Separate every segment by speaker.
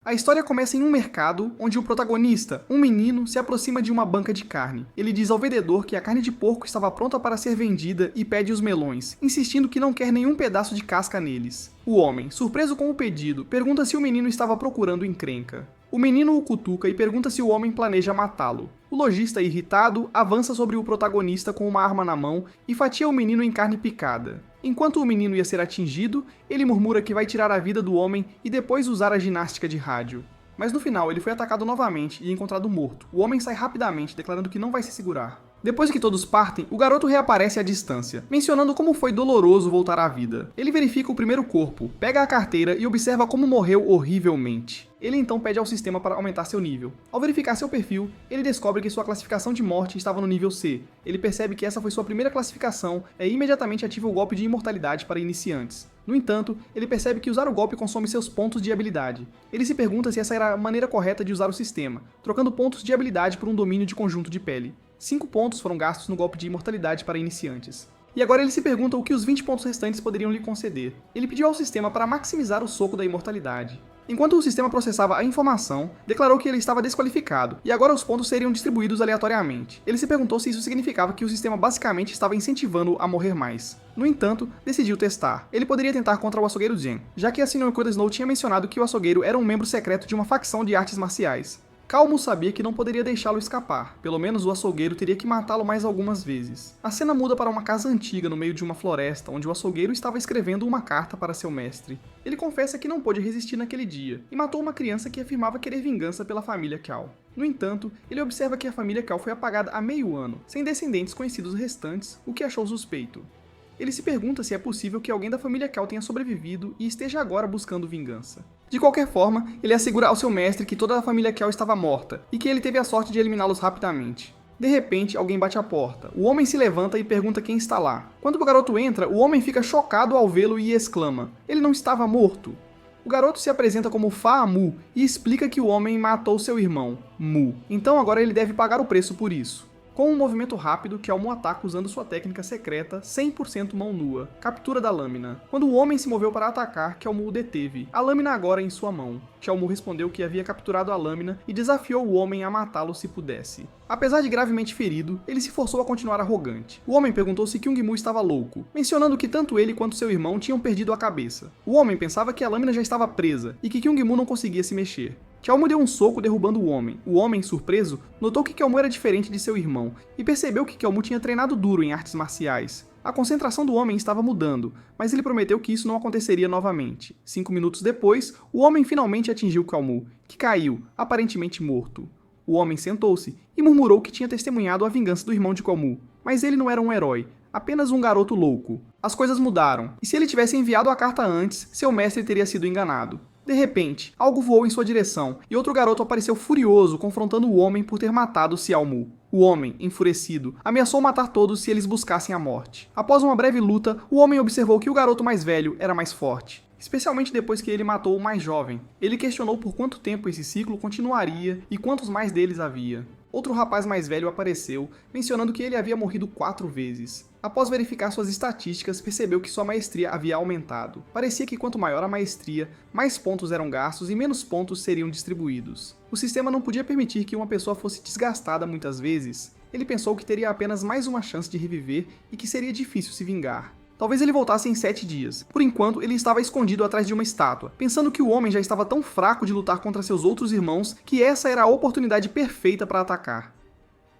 Speaker 1: A história começa em um mercado, onde o protagonista, um menino, se aproxima de uma banca de carne. Ele diz ao vendedor que a carne de porco estava pronta para ser vendida e pede os melões, insistindo que não quer nenhum pedaço de casca neles. O homem, surpreso com o pedido, pergunta se o menino estava procurando encrenca. O menino o cutuca e pergunta se o homem planeja matá-lo. O lojista, irritado, avança sobre o protagonista com uma arma na mão e fatia o menino em carne picada. Enquanto o menino ia ser atingido, ele murmura que vai tirar a vida do homem e depois usar a ginástica de rádio. Mas no final ele foi atacado novamente e encontrado morto. O homem sai rapidamente, declarando que não vai se segurar. Depois que todos partem, o garoto reaparece à distância, mencionando como foi doloroso voltar à vida. Ele verifica o primeiro corpo, pega a carteira e observa como morreu horrivelmente. Ele então pede ao sistema para aumentar seu nível. Ao verificar seu perfil, ele descobre que sua classificação de morte estava no nível C. Ele percebe que essa foi sua primeira classificação e imediatamente ativa o golpe de imortalidade para iniciantes. No entanto, ele percebe que usar o golpe consome seus pontos de habilidade. Ele se pergunta se essa era a maneira correta de usar o sistema, trocando pontos de habilidade por um domínio de conjunto de pele. 5 pontos foram gastos no golpe de imortalidade para iniciantes. E agora ele se pergunta o que os 20 pontos restantes poderiam lhe conceder. Ele pediu ao sistema para maximizar o soco da imortalidade. Enquanto o sistema processava a informação, declarou que ele estava desqualificado, e agora os pontos seriam distribuídos aleatoriamente. Ele se perguntou se isso significava que o sistema basicamente estava incentivando-o a morrer mais. No entanto, decidiu testar. Ele poderia tentar contra o açougueiro Jen, já que a Sr. Kuda Snow tinha mencionado que o açougueiro era um membro secreto de uma facção de artes marciais. Calmo sabia que não poderia deixá-lo escapar, pelo menos o açougueiro teria que matá-lo mais algumas vezes. A cena muda para uma casa antiga no meio de uma floresta, onde o açougueiro estava escrevendo uma carta para seu mestre. Ele confessa que não pôde resistir naquele dia, e matou uma criança que afirmava querer vingança pela família Cal. No entanto, ele observa que a família Cal foi apagada há meio ano, sem descendentes conhecidos restantes, o que achou suspeito. Ele se pergunta se é possível que alguém da família Cal tenha sobrevivido e esteja agora buscando vingança. De qualquer forma, ele assegura ao seu mestre que toda a família Cal estava morta e que ele teve a sorte de eliminá-los rapidamente. De repente, alguém bate à porta. O homem se levanta e pergunta quem está lá. Quando o garoto entra, o homem fica chocado ao vê-lo e exclama: "Ele não estava morto?" O garoto se apresenta como Fa Mu e explica que o homem matou seu irmão, Mu. Então agora ele deve pagar o preço por isso. Com um movimento rápido, Kelmu ataca usando sua técnica secreta 100% mão nua, captura da lâmina. Quando o homem se moveu para atacar, Kelmu o deteve, a lâmina agora em sua mão. Kelmu respondeu que havia capturado a lâmina e desafiou o homem a matá-lo se pudesse. Apesar de gravemente ferido, ele se forçou a continuar arrogante. O homem perguntou se Kyungmu estava louco, mencionando que tanto ele quanto seu irmão tinham perdido a cabeça. O homem pensava que a lâmina já estava presa e que Kyungmu não conseguia se mexer. Kelmu deu um soco derrubando o homem. O homem, surpreso, notou que Kelmu era diferente de seu irmão e percebeu que Kelmu tinha treinado duro em artes marciais. A concentração do homem estava mudando, mas ele prometeu que isso não aconteceria novamente. 5 minutos depois, o homem finalmente atingiu Kelmu, que caiu, aparentemente morto. O homem sentou-se e murmurou que tinha testemunhado a vingança do irmão de Kelmu, mas ele não era um herói, apenas um garoto louco. As coisas mudaram, e se ele tivesse enviado a carta antes, seu mestre teria sido enganado. De repente, algo voou em sua direção, e outro garoto apareceu furioso, confrontando o homem por ter matado Xiao Mu. O homem, enfurecido, ameaçou matar todos se eles buscassem a morte. Após uma breve luta, o homem observou que o garoto mais velho era mais forte, especialmente depois que ele matou o mais jovem. Ele questionou por quanto tempo esse ciclo continuaria e quantos mais deles havia. Outro rapaz mais velho apareceu, mencionando que ele havia morrido 4 vezes. Após verificar suas estatísticas, percebeu que sua maestria havia aumentado. Parecia que quanto maior a maestria, mais pontos eram gastos e menos pontos seriam distribuídos. O sistema não podia permitir que uma pessoa fosse desgastada muitas vezes. Ele pensou que teria apenas mais uma chance de reviver e que seria difícil se vingar. Talvez ele voltasse em 7 dias. Por enquanto, ele estava escondido atrás de uma estátua, pensando que o homem já estava tão fraco de lutar contra seus outros irmãos que essa era a oportunidade perfeita para atacar.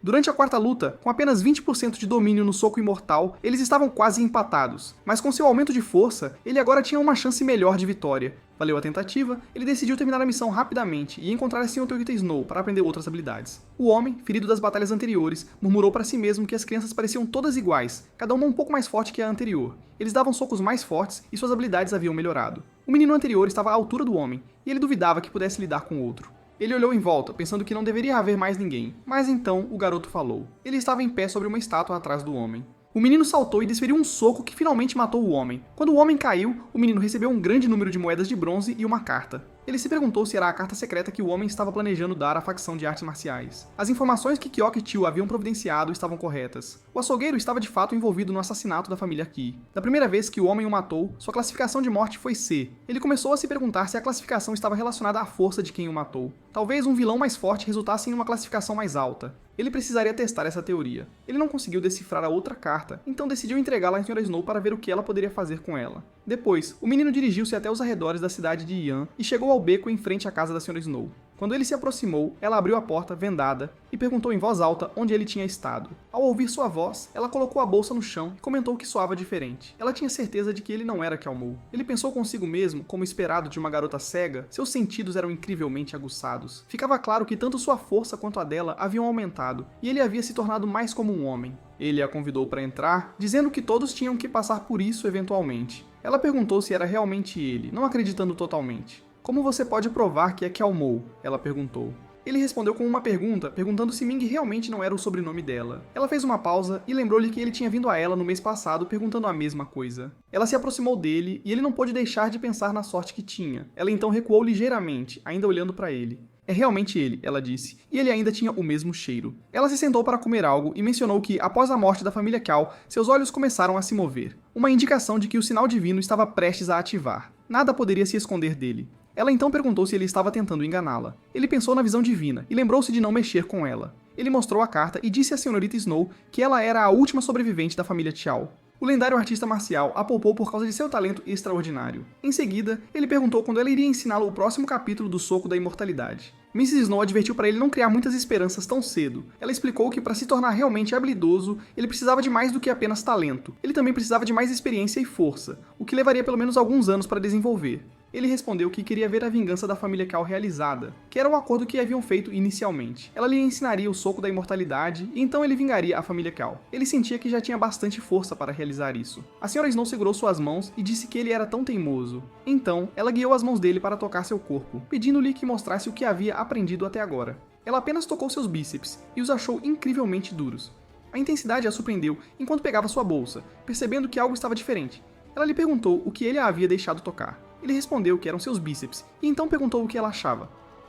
Speaker 1: Durante a quarta luta, com apenas 20% de domínio no soco imortal, eles estavam quase empatados, mas com seu aumento de força, ele agora tinha uma chance melhor de vitória. Valeu a tentativa, ele decidiu terminar a missão rapidamente e encontrar a Sr. Kuda Snow para aprender outras habilidades. O homem, ferido das batalhas anteriores, murmurou para si mesmo que as crianças pareciam todas iguais, cada uma um pouco mais forte que a anterior. Eles davam socos mais fortes e suas habilidades haviam melhorado. O menino anterior estava à altura do homem, e ele duvidava que pudesse lidar com o outro. Ele olhou em volta, pensando que não deveria haver mais ninguém, mas então o garoto falou. Ele estava em pé sobre uma estátua atrás do homem. O menino saltou e desferiu um soco que finalmente matou o homem. Quando o homem caiu, o menino recebeu um grande número de moedas de bronze e uma carta. Ele se perguntou se era a carta secreta que o homem estava planejando dar à facção de artes marciais. As informações que Kyoka e Tio haviam providenciado estavam corretas. O açougueiro estava de fato envolvido no assassinato da família Ki. Da primeira vez que o homem o matou, sua classificação de morte foi C. Ele começou a se perguntar se a classificação estava relacionada à força de quem o matou. Talvez um vilão mais forte resultasse em uma classificação mais alta. Ele precisaria testar essa teoria. Ele não conseguiu decifrar a outra carta, então decidiu entregá-la à Sra. Snow para ver o que ela poderia fazer com ela. Depois, o menino dirigiu-se até os arredores da cidade de Yan e chegou ao beco em frente à casa da Sra. Snow. Quando ele se aproximou, ela abriu a porta, vendada, e perguntou em voz alta onde ele tinha estado. Ao ouvir sua voz, ela colocou a bolsa no chão e comentou que soava diferente. Ela tinha certeza de que ele não era Kiao-Mu. Ele pensou consigo mesmo, como esperado de uma garota cega, seus sentidos eram incrivelmente aguçados. Ficava claro que tanto sua força quanto a dela haviam aumentado, e ele havia se tornado mais como um homem. Ele a convidou para entrar, dizendo que todos tinham que passar por isso eventualmente. Ela perguntou se era realmente ele, não acreditando totalmente. Como você pode provar que é Kiao-Mu? Ela perguntou. Ele respondeu com uma pergunta, perguntando se Ming realmente não era o sobrenome dela. Ela fez uma pausa e lembrou-lhe que ele tinha vindo a ela no mês passado perguntando a mesma coisa. Ela se aproximou dele e ele não pôde deixar de pensar na sorte que tinha. Ela então recuou ligeiramente, ainda olhando para ele. É realmente ele, ela disse, e ele ainda tinha o mesmo cheiro. Ela se sentou para comer algo e mencionou que, após a morte da família Kiao, seus olhos começaram a se mover. Uma indicação de que o sinal divino estava prestes a ativar. Nada poderia se esconder dele. Ela então perguntou se ele estava tentando enganá-la. Ele pensou na visão divina e lembrou-se de não mexer com ela. Ele mostrou a carta e disse à senhorita Snow que ela era a última sobrevivente da família Chiao. O lendário artista marcial a poupou por causa de seu talento extraordinário. Em seguida, ele perguntou quando ela iria ensiná-lo o próximo capítulo do Soco da Imortalidade. Mrs. Snow advertiu para ele não criar muitas esperanças tão cedo. Ela explicou que para se tornar realmente habilidoso, ele precisava de mais do que apenas talento. Ele também precisava de mais experiência e força, o que levaria pelo menos alguns anos para desenvolver. Ele respondeu que queria ver a vingança da família Kiao realizada, que era o acordo que haviam feito inicialmente. Ela lhe ensinaria o soco da imortalidade, e então ele vingaria a família Kiao. Ele sentia que já tinha bastante força para realizar isso. A Sra. Snow segurou suas mãos e disse que ele era tão teimoso. Então, ela guiou as mãos dele para tocar seu corpo, pedindo-lhe que mostrasse o que havia aprendido até agora. Ela apenas tocou seus bíceps, e os achou incrivelmente duros. A intensidade a surpreendeu enquanto pegava sua bolsa, percebendo que algo estava diferente. Ela lhe perguntou o que ele a havia deixado tocar. Ele respondeu que eram seus bíceps, e então perguntou o que ela achava.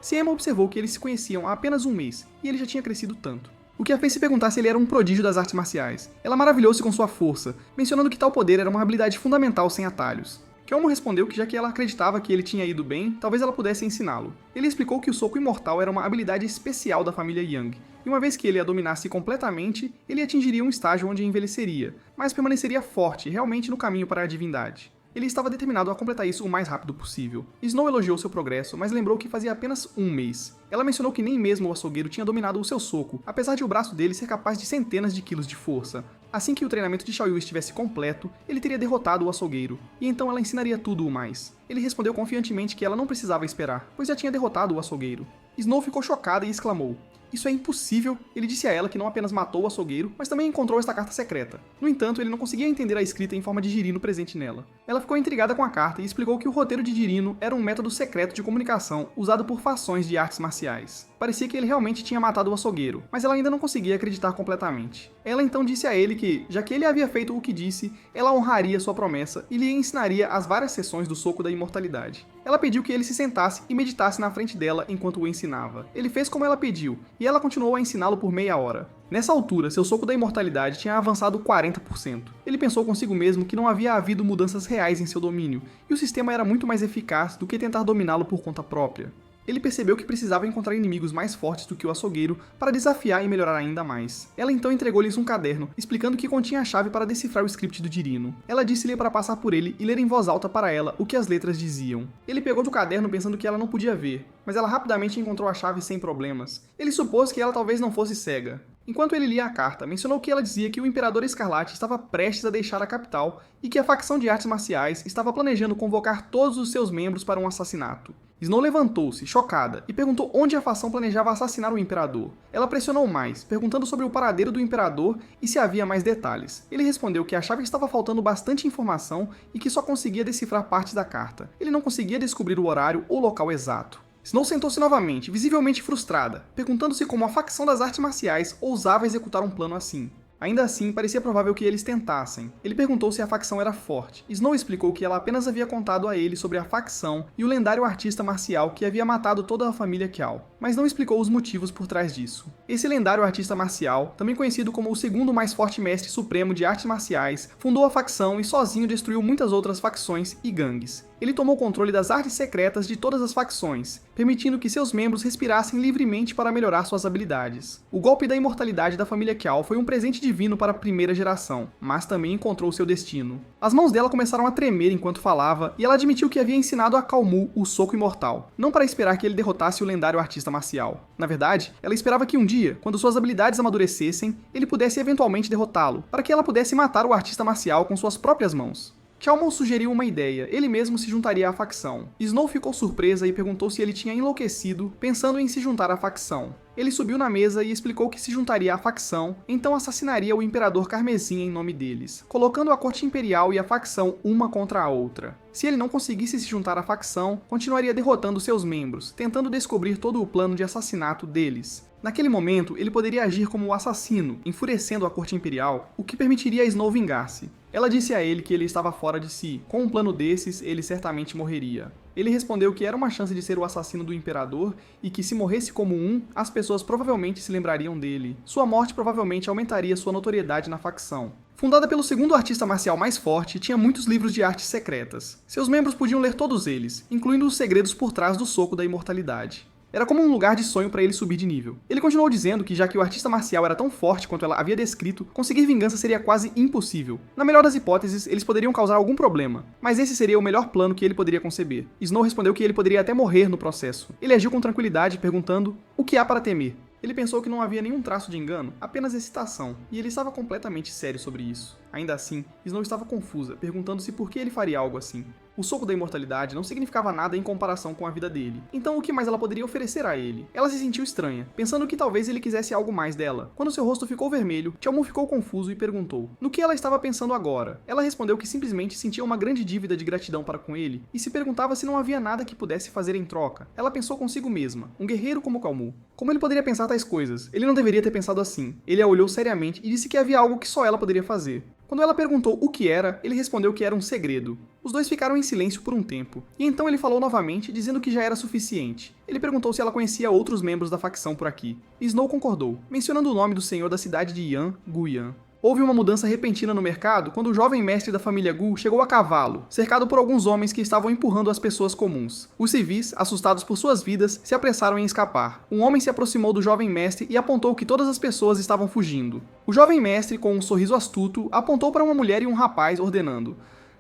Speaker 1: Emma observou que eles se conheciam há apenas um mês, e ele já tinha crescido tanto. O que a fez se perguntar se ele era um prodígio das artes marciais. Ela maravilhou-se com sua força, mencionando que tal poder era uma habilidade fundamental sem atalhos. Kiao-Mu respondeu que já que ela acreditava que ele tinha ido bem, talvez ela pudesse ensiná-lo. Ele explicou que o soco imortal era uma habilidade especial da família Yang, e uma vez que ele a dominasse completamente, ele atingiria um estágio onde envelheceria, mas permaneceria forte, realmente no caminho para a divindade. Ele estava determinado a completar isso o mais rápido possível. Snow elogiou seu progresso, mas lembrou que fazia apenas um mês. Ela mencionou que nem mesmo o açougueiro tinha dominado o seu soco, apesar de o braço dele ser capaz de centenas de quilos de força. Assim que o treinamento de Xiaoyu estivesse completo, ele teria derrotado o açougueiro, e então ela ensinaria tudo o mais. Ele respondeu confiantemente que ela não precisava esperar, pois já tinha derrotado o açougueiro. Snow ficou chocada e exclamou: "Isso é impossível!" Ele disse a ela que não apenas matou o açougueiro, mas também encontrou esta carta secreta. No entanto, ele não conseguia entender a escrita em forma de girino presente nela. Ela ficou intrigada com a carta e explicou que o roteiro de girino era um método secreto de comunicação usado por fações de artes marciais. Parecia que ele realmente tinha matado o açougueiro, mas ela ainda não conseguia acreditar completamente. Ela então disse a ele que, já que ele havia feito o que disse, ela honraria sua promessa e lhe ensinaria as várias sessões do soco da imortalidade. Ela pediu que ele se sentasse e meditasse na frente dela enquanto o ensinava. Ele fez como ela pediu, e ela continuou a ensiná-lo por meia hora. Nessa altura, seu soco da imortalidade tinha avançado 40%. Ele pensou consigo mesmo que não havia havido mudanças reais em seu domínio, e o sistema era muito mais eficaz do que tentar dominá-lo por conta própria. Ele percebeu que precisava encontrar inimigos mais fortes do que o açougueiro para desafiar e melhorar ainda mais. Ela então entregou-lhes um caderno, explicando que continha a chave para decifrar o script do Jirino. Ela disse-lhe para passar por ele e ler em voz alta para ela o que as letras diziam. Ele pegou do caderno pensando que ela não podia ver, mas ela rapidamente encontrou a chave sem problemas. Ele supôs que ela talvez não fosse cega. Enquanto ele lia a carta, mencionou que ela dizia que o Imperador Escarlate estava prestes a deixar a capital e que a facção de artes marciais estava planejando convocar todos os seus membros para um assassinato. Snow levantou-se, chocada, e perguntou onde a facção planejava assassinar o Imperador. Ela pressionou mais, perguntando sobre o paradeiro do Imperador e se havia mais detalhes. Ele respondeu que achava que estava faltando bastante informação e que só conseguia decifrar partes da carta. Ele não conseguia descobrir o horário ou local exato. Snow sentou-se novamente, visivelmente frustrada, perguntando-se como a facção das artes marciais ousava executar um plano assim. Ainda assim, parecia provável que eles tentassem. Ele perguntou se a facção era forte. Snow explicou que ela apenas havia contado a ele sobre a facção e o lendário artista marcial que havia matado toda a família Kiao, mas não explicou os motivos por trás disso. Esse lendário artista marcial, também conhecido como o segundo mais forte mestre supremo de artes marciais, fundou a facção e sozinho destruiu muitas outras facções e gangues. Ele tomou controle das artes secretas de todas as facções, permitindo que seus membros respirassem livremente para melhorar suas habilidades. O golpe da imortalidade da família Kiao foi um presente divino para a primeira geração, mas também encontrou seu destino. As mãos dela começaram a tremer enquanto falava, e ela admitiu que havia ensinado a Cao Mu o soco imortal, não para esperar que ele derrotasse o lendário artista marcial. Na verdade, ela esperava que um dia, quando suas habilidades amadurecessem, ele pudesse eventualmente derrotá-lo, para que ela pudesse matar o artista marcial com suas próprias mãos. Cao Mu sugeriu uma ideia, ele mesmo se juntaria à facção. Snow ficou surpresa e perguntou se ele tinha enlouquecido, pensando em se juntar à facção. Ele subiu na mesa e explicou que se juntaria à facção, então assassinaria o Imperador Carmesim em nome deles, colocando a corte imperial e a facção uma contra a outra. Se ele não conseguisse se juntar à facção, continuaria derrotando seus membros, tentando descobrir todo o plano de assassinato deles. Naquele momento, ele poderia agir como o assassino, enfurecendo a corte imperial, o que permitiria a Snow vingar-se. Ela disse a ele que ele estava fora de si. Com um plano desses, ele certamente morreria. Ele respondeu que era uma chance de ser o assassino do imperador e que se morresse como um, as pessoas provavelmente se lembrariam dele. Sua morte provavelmente aumentaria sua notoriedade na facção. Fundada pelo segundo artista marcial mais forte, tinha muitos livros de artes secretas. Seus membros podiam ler todos eles, incluindo os segredos por trás do soco da imortalidade. Era como um lugar de sonho para ele subir de nível. Ele continuou dizendo que, já que o artista marcial era tão forte quanto ela havia descrito, conseguir vingança seria quase impossível. Na melhor das hipóteses, eles poderiam causar algum problema, mas esse seria o melhor plano que ele poderia conceber. Snow respondeu que ele poderia até morrer no processo. Ele agiu com tranquilidade, perguntando: o que há para temer? Ele pensou que não havia nenhum traço de engano, apenas excitação, e ele estava completamente sério sobre isso. Ainda assim, Snow estava confusa, perguntando-se por que ele faria algo assim. O soco da imortalidade não significava nada em comparação com a vida dele, então o que mais ela poderia oferecer a ele? Ela se sentiu estranha, pensando que talvez ele quisesse algo mais dela. Quando seu rosto ficou vermelho, Cao Mu ficou confuso e perguntou no que ela estava pensando agora. Ela respondeu que simplesmente sentia uma grande dívida de gratidão para com ele, e se perguntava se não havia nada que pudesse fazer em troca. Ela pensou consigo mesma, um guerreiro como Cao Mu. Como ele poderia pensar tais coisas? Ele não deveria ter pensado assim. Ele a olhou seriamente e disse que havia algo que só ela poderia fazer. Quando ela perguntou o que era, ele respondeu que era um segredo. Os dois ficaram em silêncio por um tempo, e então ele falou novamente, dizendo que já era suficiente. Ele perguntou se ela conhecia outros membros da facção por aqui. Snow concordou, mencionando o nome do senhor da cidade de Yan, Gu Yan. Houve uma mudança repentina no mercado quando o jovem mestre da família Gu chegou a cavalo, cercado por alguns homens que estavam empurrando as pessoas comuns. Os civis, assustados por suas vidas, se apressaram em escapar. Um homem se aproximou do jovem mestre e apontou que todas as pessoas estavam fugindo. O jovem mestre, com um sorriso astuto, apontou para uma mulher e um rapaz, ordenando: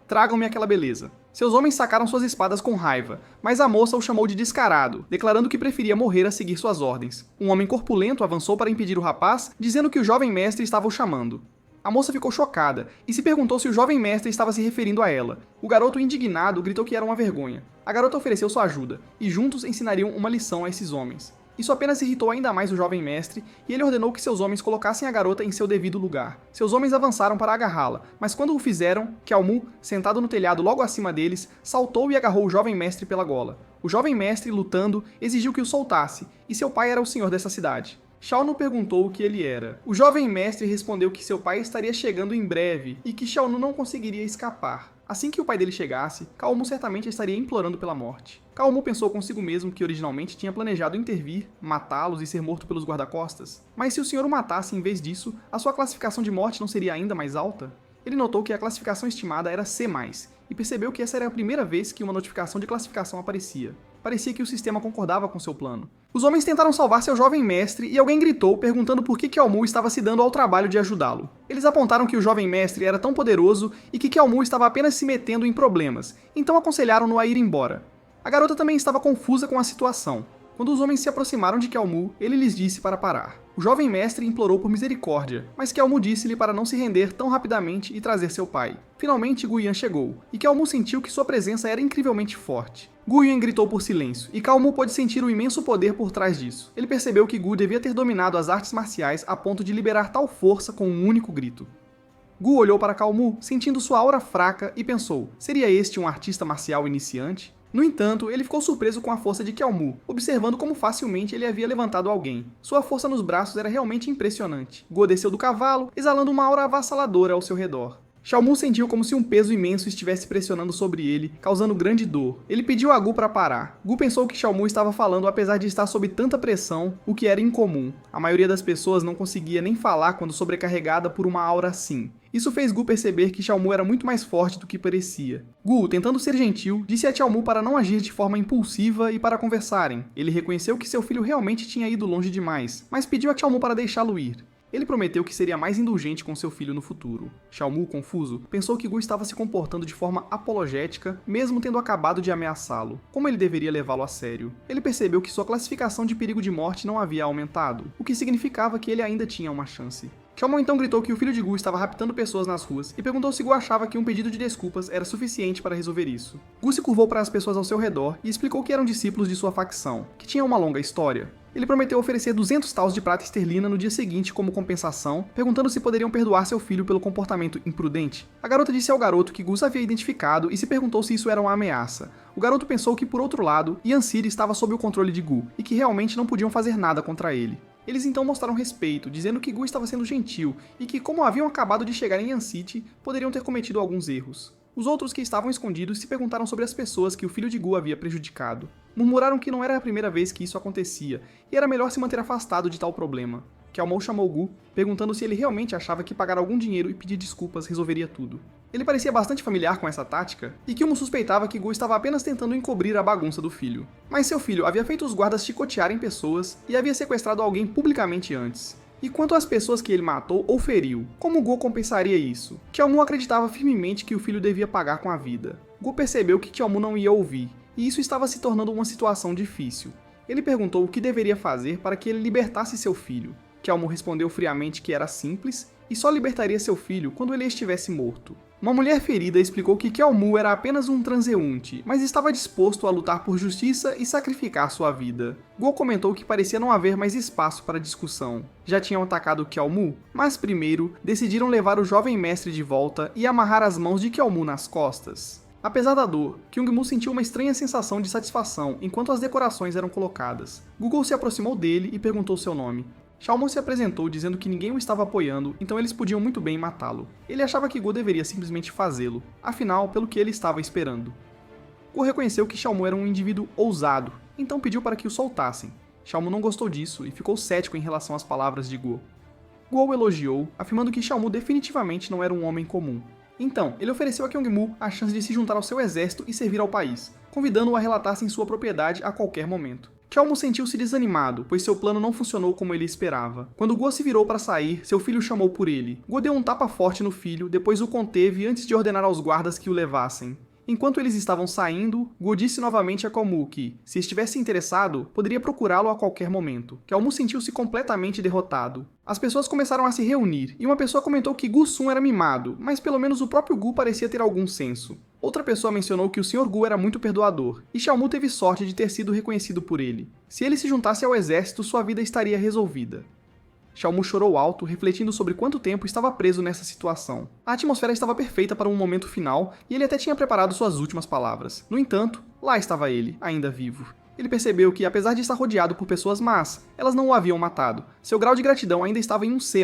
Speaker 1: tragam-me aquela beleza. Seus homens sacaram suas espadas com raiva, mas a moça o chamou de descarado, declarando que preferia morrer a seguir suas ordens. Um homem corpulento avançou para impedir o rapaz, dizendo que o jovem mestre estava o chamando. A moça ficou chocada e se perguntou se o jovem mestre estava se referindo a ela. O garoto, indignado, gritou que era uma vergonha. A garota ofereceu sua ajuda, e juntos ensinariam uma lição a esses homens. Isso apenas irritou ainda mais o jovem mestre, e ele ordenou que seus homens colocassem a garota em seu devido lugar. Seus homens avançaram para agarrá-la, mas quando o fizeram, Cao Mu, sentado no telhado logo acima deles, saltou e agarrou o jovem mestre pela gola. O jovem mestre, lutando, exigiu que o soltasse, e seu pai era o senhor dessa cidade. Xiao Nu perguntou o que ele era. O jovem mestre respondeu que seu pai estaria chegando em breve, e que Xiao Nu não conseguiria escapar. Assim que o pai dele chegasse, Cao Mu certamente estaria implorando pela morte. Cao Mu pensou consigo mesmo que originalmente tinha planejado intervir, matá-los e ser morto pelos guarda-costas. Mas se o senhor o matasse em vez disso, a sua classificação de morte não seria ainda mais alta? Ele notou que a classificação estimada era C+, e percebeu que essa era a primeira vez que uma notificação de classificação aparecia. Parecia que o sistema concordava com seu plano. Os homens tentaram salvar seu jovem mestre e alguém gritou perguntando por que Cao Mu estava se dando ao trabalho de ajudá-lo. Eles apontaram que o jovem mestre era tão poderoso e que Cao Mu estava apenas se metendo em problemas, então aconselharam-no a ir embora. A garota também estava confusa com a situação. Quando os homens se aproximaram de Cao Mu, ele lhes disse para parar. O jovem mestre implorou por misericórdia, mas Cao Mu disse-lhe para não se render tão rapidamente e trazer seu pai. Finalmente Gu Yan chegou, e Cao Mu sentiu que sua presença era incrivelmente forte. Gu Yan gritou por silêncio, e Cao Mu pôde sentir o imenso poder por trás disso. Ele percebeu que Gu devia ter dominado as artes marciais a ponto de liberar tal força com um único grito. Gu olhou para Cao Mu, sentindo sua aura fraca, e pensou: seria este um artista marcial iniciante? No entanto, ele ficou surpreso com a força de Qiaomu, observando como facilmente ele havia levantado alguém. Sua força nos braços era realmente impressionante. Guo desceu do cavalo, exalando uma aura avassaladora ao seu redor. Xiaomu sentiu como se um peso imenso estivesse pressionando sobre ele, causando grande dor. Ele pediu a Gu para parar. Gu pensou que Xiaomu estava falando apesar de estar sob tanta pressão, o que era incomum. A maioria das pessoas não conseguia nem falar quando sobrecarregada por uma aura assim. Isso fez Gu perceber que Xiaomu era muito mais forte do que parecia. Gu, tentando ser gentil, disse a Xiaomu para não agir de forma impulsiva e para conversarem. Ele reconheceu que seu filho realmente tinha ido longe demais, mas pediu a Xiaomu para deixá-lo ir. Ele prometeu que seria mais indulgente com seu filho no futuro. Xiaomu, confuso, pensou que Gu estava se comportando de forma apologética, mesmo tendo acabado de ameaçá-lo. Como ele deveria levá-lo a sério? Ele percebeu que sua classificação de perigo de morte não havia aumentado, o que significava que ele ainda tinha uma chance. Xiaomu então gritou que o filho de Gu estava raptando pessoas nas ruas e perguntou se Gu achava que um pedido de desculpas era suficiente para resolver isso. Gu se curvou para as pessoas ao seu redor e explicou que eram discípulos de sua facção, que tinha uma longa história. Ele prometeu oferecer 200 taus de prata esterlina no dia seguinte como compensação, perguntando se poderiam perdoar seu filho pelo comportamento imprudente. A garota disse ao garoto que Gus havia identificado e se perguntou se isso era uma ameaça. O garoto pensou que, por outro lado, Yanciri estava sob o controle de Gu e que realmente não podiam fazer nada contra ele. Eles então mostraram respeito, dizendo que Gu estava sendo gentil e que, como haviam acabado de chegar em Yan City, poderiam ter cometido alguns erros. Os outros que estavam escondidos se perguntaram sobre as pessoas que o filho de Gu havia prejudicado. Murmuraram que não era a primeira vez que isso acontecia, e era melhor se manter afastado de tal problema. Qiaomu chamou Gu, perguntando se ele realmente achava que pagar algum dinheiro e pedir desculpas resolveria tudo. Ele parecia bastante familiar com essa tática, e Qiaomu suspeitava que Gu estava apenas tentando encobrir a bagunça do filho. Mas seu filho havia feito os guardas chicotearem pessoas e havia sequestrado alguém publicamente antes. E quanto às pessoas que ele matou ou feriu, como Gu compensaria isso? Qiaomu acreditava firmemente que o filho devia pagar com a vida. Gu percebeu que Qiaomu não ia ouvir, e isso estava se tornando uma situação difícil. Ele perguntou o que deveria fazer para que ele libertasse seu filho. Qiaomu respondeu friamente que era simples e só libertaria seu filho quando ele estivesse morto. Uma mulher ferida explicou que Qiaomu era apenas um transeunte, mas estava disposto a lutar por justiça e sacrificar sua vida. Guo comentou que parecia não haver mais espaço para discussão. Já tinham atacado Qiaomu, mas primeiro decidiram levar o jovem mestre de volta e amarrar as mãos de Qiaomu nas costas. Apesar da dor, Kyungmu sentiu uma estranha sensação de satisfação enquanto as decorações eram colocadas. Google se aproximou dele e perguntou seu nome. Xiaomu se apresentou dizendo que ninguém o estava apoiando, então eles podiam muito bem matá-lo. Ele achava que Gu deveria simplesmente fazê-lo, afinal, pelo que ele estava esperando. Gu reconheceu que Xiaomu era um indivíduo ousado, então pediu para que o soltassem. Xiaomu não gostou disso e ficou cético em relação às palavras de Gu. Gu o elogiou, afirmando que Xiaomu definitivamente não era um homem comum. Então, ele ofereceu a Kyungmu a chance de se juntar ao seu exército e servir ao país, convidando-o a relatar-se em sua propriedade a qualquer momento. Qiaomu sentiu-se desanimado, pois seu plano não funcionou como ele esperava. Quando Guo se virou para sair, seu filho chamou por ele. Guo deu um tapa forte no filho, depois o conteve antes de ordenar aos guardas que o levassem. Enquanto eles estavam saindo, Guo disse novamente a Qiaomu que, se estivesse interessado, poderia procurá-lo a qualquer momento. Qiaomu sentiu-se completamente derrotado. As pessoas começaram a se reunir, e uma pessoa comentou que Gu Sun era mimado, mas pelo menos o próprio Gu parecia ter algum senso. Outra pessoa mencionou que o Sr. Gu era muito perdoador, e Xiaomu teve sorte de ter sido reconhecido por ele. Se ele se juntasse ao exército, sua vida estaria resolvida. Xiaomu chorou alto, refletindo sobre quanto tempo estava preso nessa situação. A atmosfera estava perfeita para um momento final, e ele até tinha preparado suas últimas palavras. No entanto, lá estava ele, ainda vivo. Ele percebeu que, apesar de estar rodeado por pessoas más, elas não o haviam matado. Seu grau de gratidão ainda estava em um C+,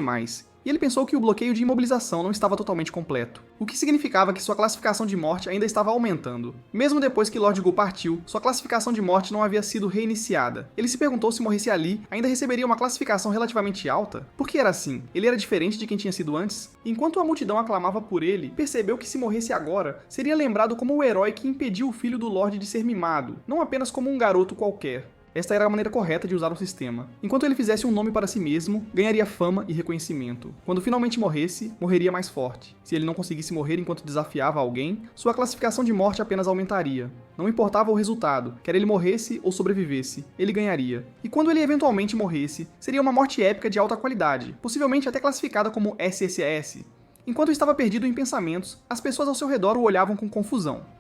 Speaker 1: e ele pensou que o bloqueio de imobilização não estava totalmente completo, o que significava que sua classificação de morte ainda estava aumentando. Mesmo depois que Lord Gu partiu, sua classificação de morte não havia sido reiniciada. Ele se perguntou se morresse ali, ainda receberia uma classificação relativamente alta? Por que era assim? Ele era diferente de quem tinha sido antes? Enquanto a multidão aclamava por ele, percebeu que se morresse agora, seria lembrado como o herói que impediu o filho do Lorde de ser mimado, não apenas como um garoto qualquer. Esta era a maneira correta de usar o sistema. Enquanto ele fizesse um nome para si mesmo, ganharia fama e reconhecimento. Quando finalmente morresse, morreria mais forte. Se ele não conseguisse morrer enquanto desafiava alguém, sua classificação de morte apenas aumentaria. Não importava o resultado, quer ele morresse ou sobrevivesse, ele ganharia. E quando ele eventualmente morresse, seria uma morte épica de alta qualidade, possivelmente até classificada como SSS. Enquanto estava perdido em pensamentos, as pessoas ao seu redor o olhavam com confusão.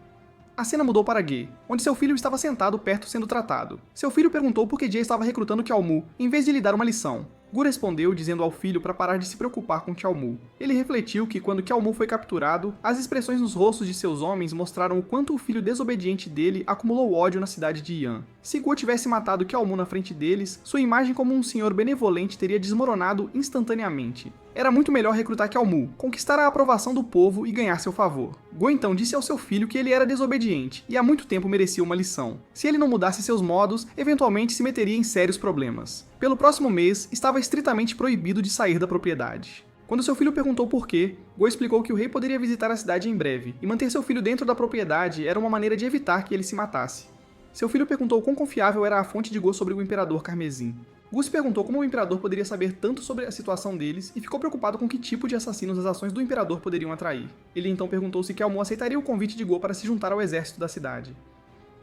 Speaker 1: A cena mudou para Ge, onde seu filho estava sentado perto sendo tratado. Seu filho perguntou por que Ge estava recrutando Qiaomu, em vez de lhe dar uma lição. Gu respondeu dizendo ao filho para parar de se preocupar com Qiaomu. Ele refletiu que quando Qiaomu foi capturado, as expressões nos rostos de seus homens mostraram o quanto o filho desobediente dele acumulou ódio na cidade de Yan. Se Gu tivesse matado Qiaomu na frente deles, sua imagem como um senhor benevolente teria desmoronado instantaneamente. Era muito melhor recrutar Qiaomu, conquistar a aprovação do povo e ganhar seu favor. Gu então disse ao seu filho que ele era desobediente e há muito tempo merecia uma lição. Se ele não mudasse seus modos, eventualmente se meteria em sérios problemas. Pelo próximo mês, estava estritamente proibido de sair da propriedade. Quando seu filho perguntou por quê, Gu explicou que o rei poderia visitar a cidade em breve, e manter seu filho dentro da propriedade era uma maneira de evitar que ele se matasse. Seu filho perguntou quão confiável era a fonte de Gu sobre o Imperador Carmesim. Gu se perguntou como o Imperador poderia saber tanto sobre a situação deles e ficou preocupado com que tipo de assassinos as ações do Imperador poderiam atrair. Ele então perguntou se Qiaomu aceitaria o convite de Gu para se juntar ao exército da cidade.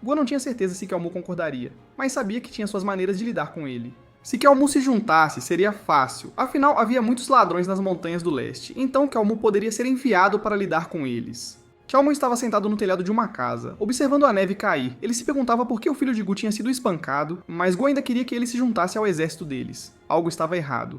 Speaker 1: Gu não tinha certeza se Qiaomu concordaria, mas sabia que tinha suas maneiras de lidar com ele. Se Qiaomu se juntasse, seria fácil, afinal havia muitos ladrões nas montanhas do leste, então Qiaomu poderia ser enviado para lidar com eles. Qiaomu estava sentado no telhado de uma casa, observando a neve cair. Ele se perguntava por que o filho de Gu tinha sido espancado, mas Gu ainda queria que ele se juntasse ao exército deles. Algo estava errado.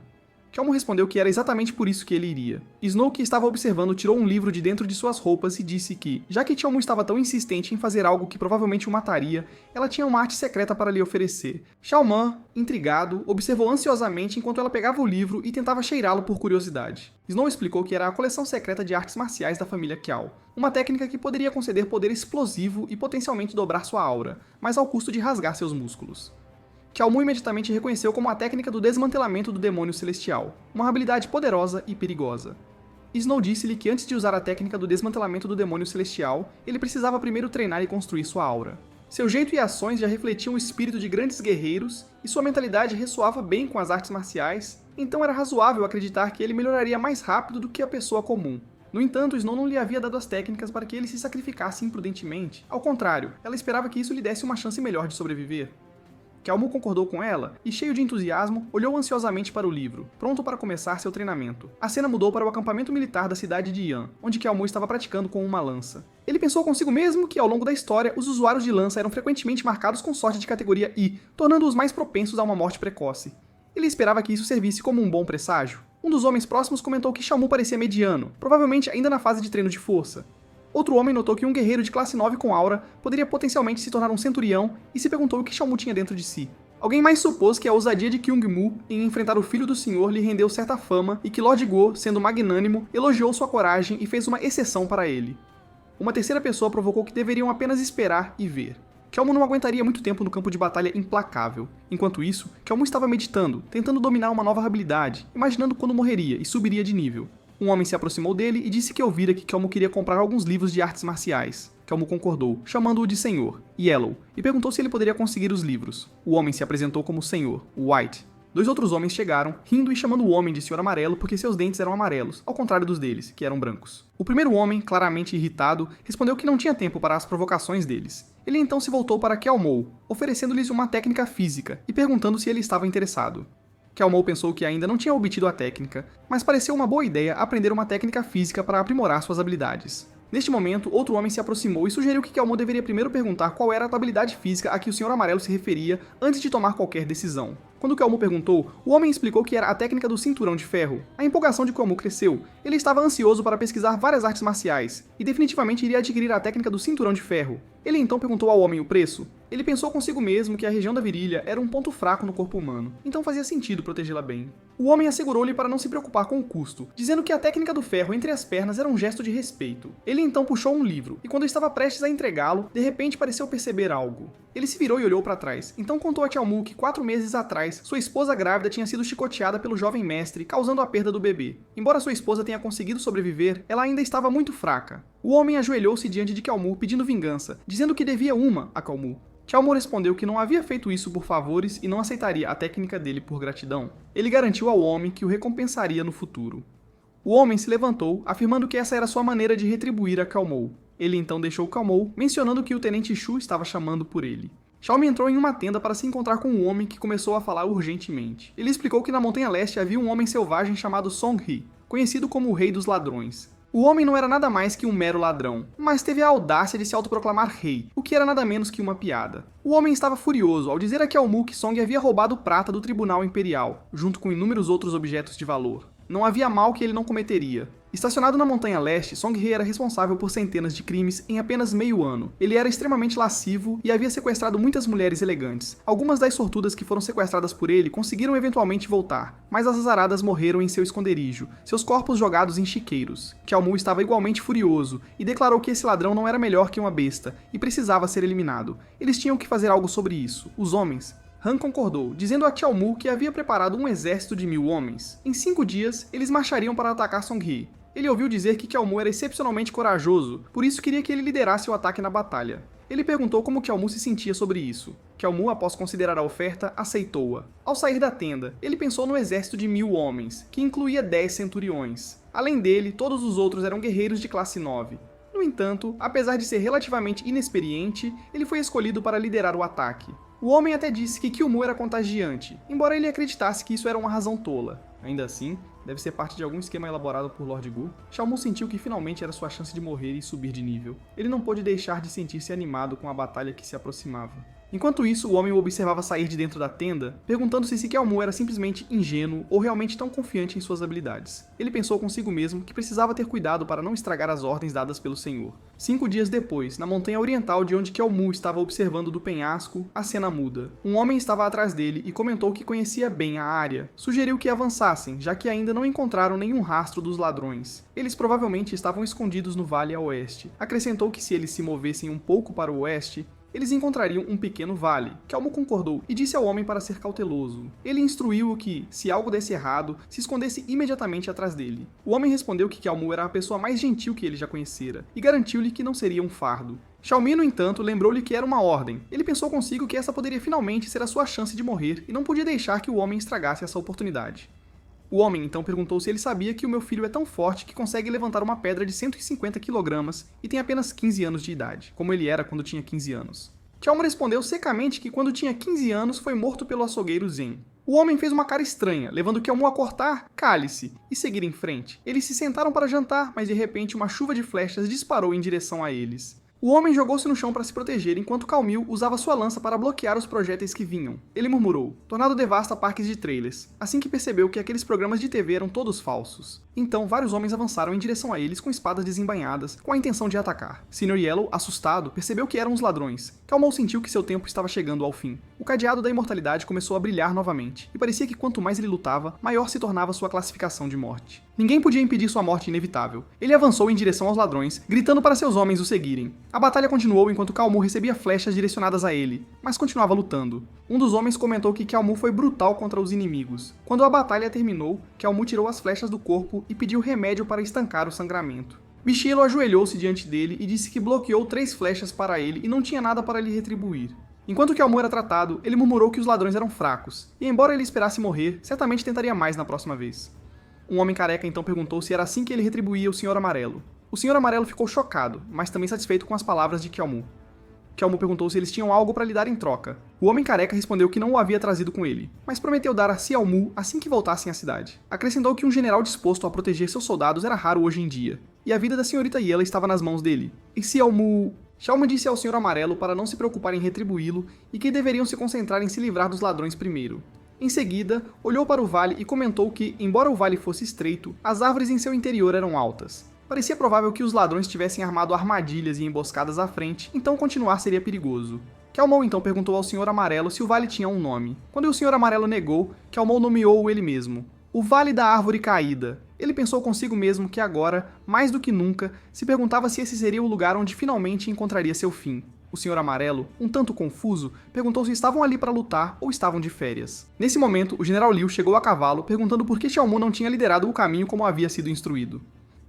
Speaker 1: Qiaomu respondeu que era exatamente por isso que ele iria. Snow, que estava observando, tirou um livro de dentro de suas roupas e disse que, já que Qiaomu estava tão insistente em fazer algo que provavelmente o mataria, ela tinha uma arte secreta para lhe oferecer. Xiaoman, intrigado, observou ansiosamente enquanto ela pegava o livro e tentava cheirá-lo por curiosidade. Snow explicou que era a coleção secreta de artes marciais da família Qiao, uma técnica que poderia conceder poder explosivo e potencialmente dobrar sua aura, mas ao custo de rasgar seus músculos. Qiaomu imediatamente reconheceu como a técnica do desmantelamento do demônio celestial, uma habilidade poderosa e perigosa. Snow disse-lhe que antes de usar a técnica do desmantelamento do demônio celestial, ele precisava primeiro treinar e construir sua aura. Seu jeito e ações já refletiam o espírito de grandes guerreiros, e sua mentalidade ressoava bem com as artes marciais, então era razoável acreditar que ele melhoraria mais rápido do que a pessoa comum. No entanto, Snow não lhe havia dado as técnicas para que ele se sacrificasse imprudentemente. Ao contrário, ela esperava que isso lhe desse uma chance melhor de sobreviver. Qiaomu concordou com ela e, cheio de entusiasmo, olhou ansiosamente para o livro, pronto para começar seu treinamento. A cena mudou para o acampamento militar da cidade de Yan, onde Qiaomu estava praticando com uma lança. Ele pensou consigo mesmo que, ao longo da história, os usuários de lança eram frequentemente marcados com sorte de categoria I, tornando-os mais propensos a uma morte precoce. Ele esperava que isso servisse como um bom presságio. Um dos homens próximos comentou que Xiaomu parecia mediano, provavelmente ainda na fase de treino de força. Outro homem notou que um guerreiro de classe 9 com aura poderia potencialmente se tornar um centurião e se perguntou o que Xiaomu tinha dentro de si. Alguém mais supôs que a ousadia de Kyung-mu em enfrentar o filho do senhor lhe rendeu certa fama e que Lord Guo, sendo magnânimo, elogiou sua coragem e fez uma exceção para ele. Uma terceira pessoa provocou que deveriam apenas esperar e ver. Qiaomu não aguentaria muito tempo no campo de batalha implacável. Enquanto isso, Qiaomu estava meditando, tentando dominar uma nova habilidade, imaginando quando morreria e subiria de nível. Um homem se aproximou dele e disse que ouvira que Qiaomu queria comprar alguns livros de artes marciais. Qiaomu concordou, chamando-o de Senhor, Yellow, e perguntou se ele poderia conseguir os livros. O homem se apresentou como Senhor, White. Dois outros homens chegaram, rindo e chamando o homem de Senhor Amarelo porque seus dentes eram amarelos, ao contrário dos deles, que eram brancos. O primeiro homem, claramente irritado, respondeu que não tinha tempo para as provocações deles. Ele então se voltou para Qiaomu, oferecendo-lhes uma técnica física e perguntando se ele estava interessado. Qiaomu pensou que ainda não tinha obtido a técnica, mas pareceu uma boa ideia aprender uma técnica física para aprimorar suas habilidades. Neste momento, outro homem se aproximou e sugeriu que Qiaomu deveria primeiro perguntar qual era a habilidade física a que o Senhor Amarelo se referia antes de tomar qualquer decisão. Quando Qiaomu perguntou, o homem explicou que era a técnica do cinturão de ferro. A empolgação de Qiaomu cresceu. Ele estava ansioso para pesquisar várias artes marciais, e definitivamente iria adquirir a técnica do cinturão de ferro. Ele então perguntou ao homem o preço. Ele pensou consigo mesmo que a região da virilha era um ponto fraco no corpo humano, então fazia sentido protegê-la bem. O homem assegurou-lhe para não se preocupar com o custo, dizendo que a técnica do ferro entre as pernas era um gesto de respeito. Ele então puxou um livro, e quando estava prestes a entregá-lo, de repente pareceu perceber algo. Ele se virou e olhou para trás, então contou a Qiaomu que 4 meses atrás, sua esposa grávida tinha sido chicoteada pelo jovem mestre, causando a perda do bebê. Embora sua esposa tenha conseguido sobreviver, ela ainda estava muito fraca. O homem ajoelhou-se diante de Qiaomu pedindo vingança, dizendo que devia uma a Qiaomu. Qiaomu respondeu que não havia feito isso por favores e não aceitaria a técnica dele por gratidão. Ele garantiu ao homem que o recompensaria no futuro. O homem se levantou, afirmando que essa era sua maneira de retribuir a Qiaomu. Ele então deixou Qiaomu, mencionando que o tenente Shu estava chamando por ele. Xiaomi entrou em uma tenda para se encontrar com um homem que começou a falar urgentemente. Ele explicou que na Montanha Leste havia um homem selvagem chamado Song He, conhecido como o Rei dos Ladrões. O homem não era nada mais que um mero ladrão, mas teve a audácia de se autoproclamar rei, o que era nada menos que uma piada. O homem estava furioso ao dizer a Kyaomul que Song havia roubado prata do Tribunal Imperial, junto com inúmeros outros objetos de valor. Não havia mal que ele não cometeria. Estacionado na Montanha Leste, Song-He era responsável por centenas de crimes em apenas meio ano. Ele era extremamente lascivo e havia sequestrado muitas mulheres elegantes. Algumas das sortudas que foram sequestradas por ele conseguiram eventualmente voltar, mas as azaradas morreram em seu esconderijo, seus corpos jogados em chiqueiros. Kyaomul estava igualmente furioso e declarou que esse ladrão não era melhor que uma besta e precisava ser eliminado. Eles tinham que fazer algo sobre isso. Os homens. Han concordou, dizendo a Kyaomul que havia preparado um exército de 1000 homens. Em 5 dias, eles marchariam para atacar Song-He. Ele ouviu dizer que Kyaomul era excepcionalmente corajoso, por isso queria que ele liderasse o ataque na batalha. Ele perguntou como Kyaomul se sentia sobre isso. Kyaomul, após considerar a oferta, aceitou-a. Ao sair da tenda, ele pensou no exército de 1000 homens, que incluía 10 centuriões. Além dele, todos os outros eram guerreiros de classe 9. No entanto, apesar de ser relativamente inexperiente, ele foi escolhido para liderar o ataque. O homem até disse que Kyaomul era contagiante, embora ele acreditasse que isso era uma razão tola. Ainda assim, deve ser parte de algum esquema elaborado por Lord Gu. Kyaomul sentiu que finalmente era sua chance de morrer e subir de nível. Ele não pôde deixar de sentir-se animado com a batalha que se aproximava. Enquanto isso, o homem o observava sair de dentro da tenda, perguntando-se se Kyaomul era simplesmente ingênuo ou realmente tão confiante em suas habilidades. Ele pensou consigo mesmo que precisava ter cuidado para não estragar as ordens dadas pelo Senhor. 5 dias depois, na montanha oriental de onde Kyaomul estava observando do penhasco, a cena muda. Um homem estava atrás dele e comentou que conhecia bem a área. Sugeriu que avançassem, já que ainda não encontraram nenhum rastro dos ladrões. Eles provavelmente estavam escondidos no vale a oeste. Acrescentou que se eles se movessem um pouco para o oeste, eles encontrariam um pequeno vale. Kyaomul concordou e disse ao homem para ser cauteloso. Ele instruiu-o que, se algo desse errado, se escondesse imediatamente atrás dele. O homem respondeu que Kyaomul era a pessoa mais gentil que ele já conhecera, e garantiu-lhe que não seria um fardo. Xiaomi, no entanto, lembrou-lhe que era uma ordem. Ele pensou consigo que essa poderia finalmente ser a sua chance de morrer, e não podia deixar que o homem estragasse essa oportunidade. O homem então perguntou se ele sabia que o meu filho é tão forte que consegue levantar uma pedra de 150 kg e tem apenas 15 anos de idade, como ele era quando tinha 15 anos. Kyaomul respondeu secamente que quando tinha 15 anos foi morto pelo açougueiro Zen. O homem fez uma cara estranha, levando Kyaomul a cortar "cale-se" e seguir em frente. Eles se sentaram para jantar, mas de repente uma chuva de flechas disparou em direção a eles. O homem jogou-se no chão para se proteger, enquanto Kyaomul usava sua lança para bloquear os projéteis que vinham. Ele murmurou: "Tornado devasta parques de trailers", assim que percebeu que aqueles programas de TV eram todos falsos. Então, vários homens avançaram em direção a eles com espadas desembainhadas, com a intenção de atacar. Sr. Yellow, assustado, percebeu que eram os ladrões. Kyaomul sentiu que seu tempo estava chegando ao fim. O cadeado da imortalidade começou a brilhar novamente, e parecia que quanto mais ele lutava, maior se tornava sua classificação de morte. Ninguém podia impedir sua morte inevitável. Ele avançou em direção aos ladrões, gritando para seus homens o seguirem. A batalha continuou enquanto Kyaomul recebia flechas direcionadas a ele, mas continuava lutando. Um dos homens comentou que Kyaomul foi brutal contra os inimigos. Quando a batalha terminou, Kyaomul tirou as flechas do corpo e pediu remédio para estancar o sangramento. Bichelo ajoelhou-se diante dele e disse que bloqueou 3 flechas para ele e não tinha nada para lhe retribuir. Enquanto Kyaomul era tratado, ele murmurou que os ladrões eram fracos, e embora ele esperasse morrer, certamente tentaria mais na próxima vez. Um homem careca então perguntou se era assim que ele retribuía o Sr. Amarelo. O Sr. Amarelo ficou chocado, mas também satisfeito com as palavras de Kyaomul. Kyaomul perguntou se eles tinham algo para lhe dar em troca. O homem careca respondeu que não o havia trazido com ele, mas prometeu dar a Xiaomu assim que voltassem à cidade. Acrescentou que um general disposto a proteger seus soldados era raro hoje em dia, e a vida da senhorita Yela estava nas mãos dele. E Xiaomu disse ao Sr. Amarelo para não se preocupar em retribuí-lo e que deveriam se concentrar em se livrar dos ladrões primeiro. Em seguida, olhou para o vale e comentou que, embora o vale fosse estreito, as árvores em seu interior eram altas. Parecia provável que os ladrões tivessem armado armadilhas e emboscadas à frente, então continuar seria perigoso. Kyaomul então perguntou ao Sr. Amarelo se o vale tinha um nome. Quando o Sr. Amarelo negou, Kyaomul nomeou-o ele mesmo: o Vale da Árvore Caída. Ele pensou consigo mesmo que agora, mais do que nunca, se perguntava se esse seria o lugar onde finalmente encontraria seu fim. O Sr. Amarelo, um tanto confuso, perguntou se estavam ali para lutar ou estavam de férias. Nesse momento, o General Liu chegou a cavalo, perguntando por que Xiaomu não tinha liderado o caminho como havia sido instruído.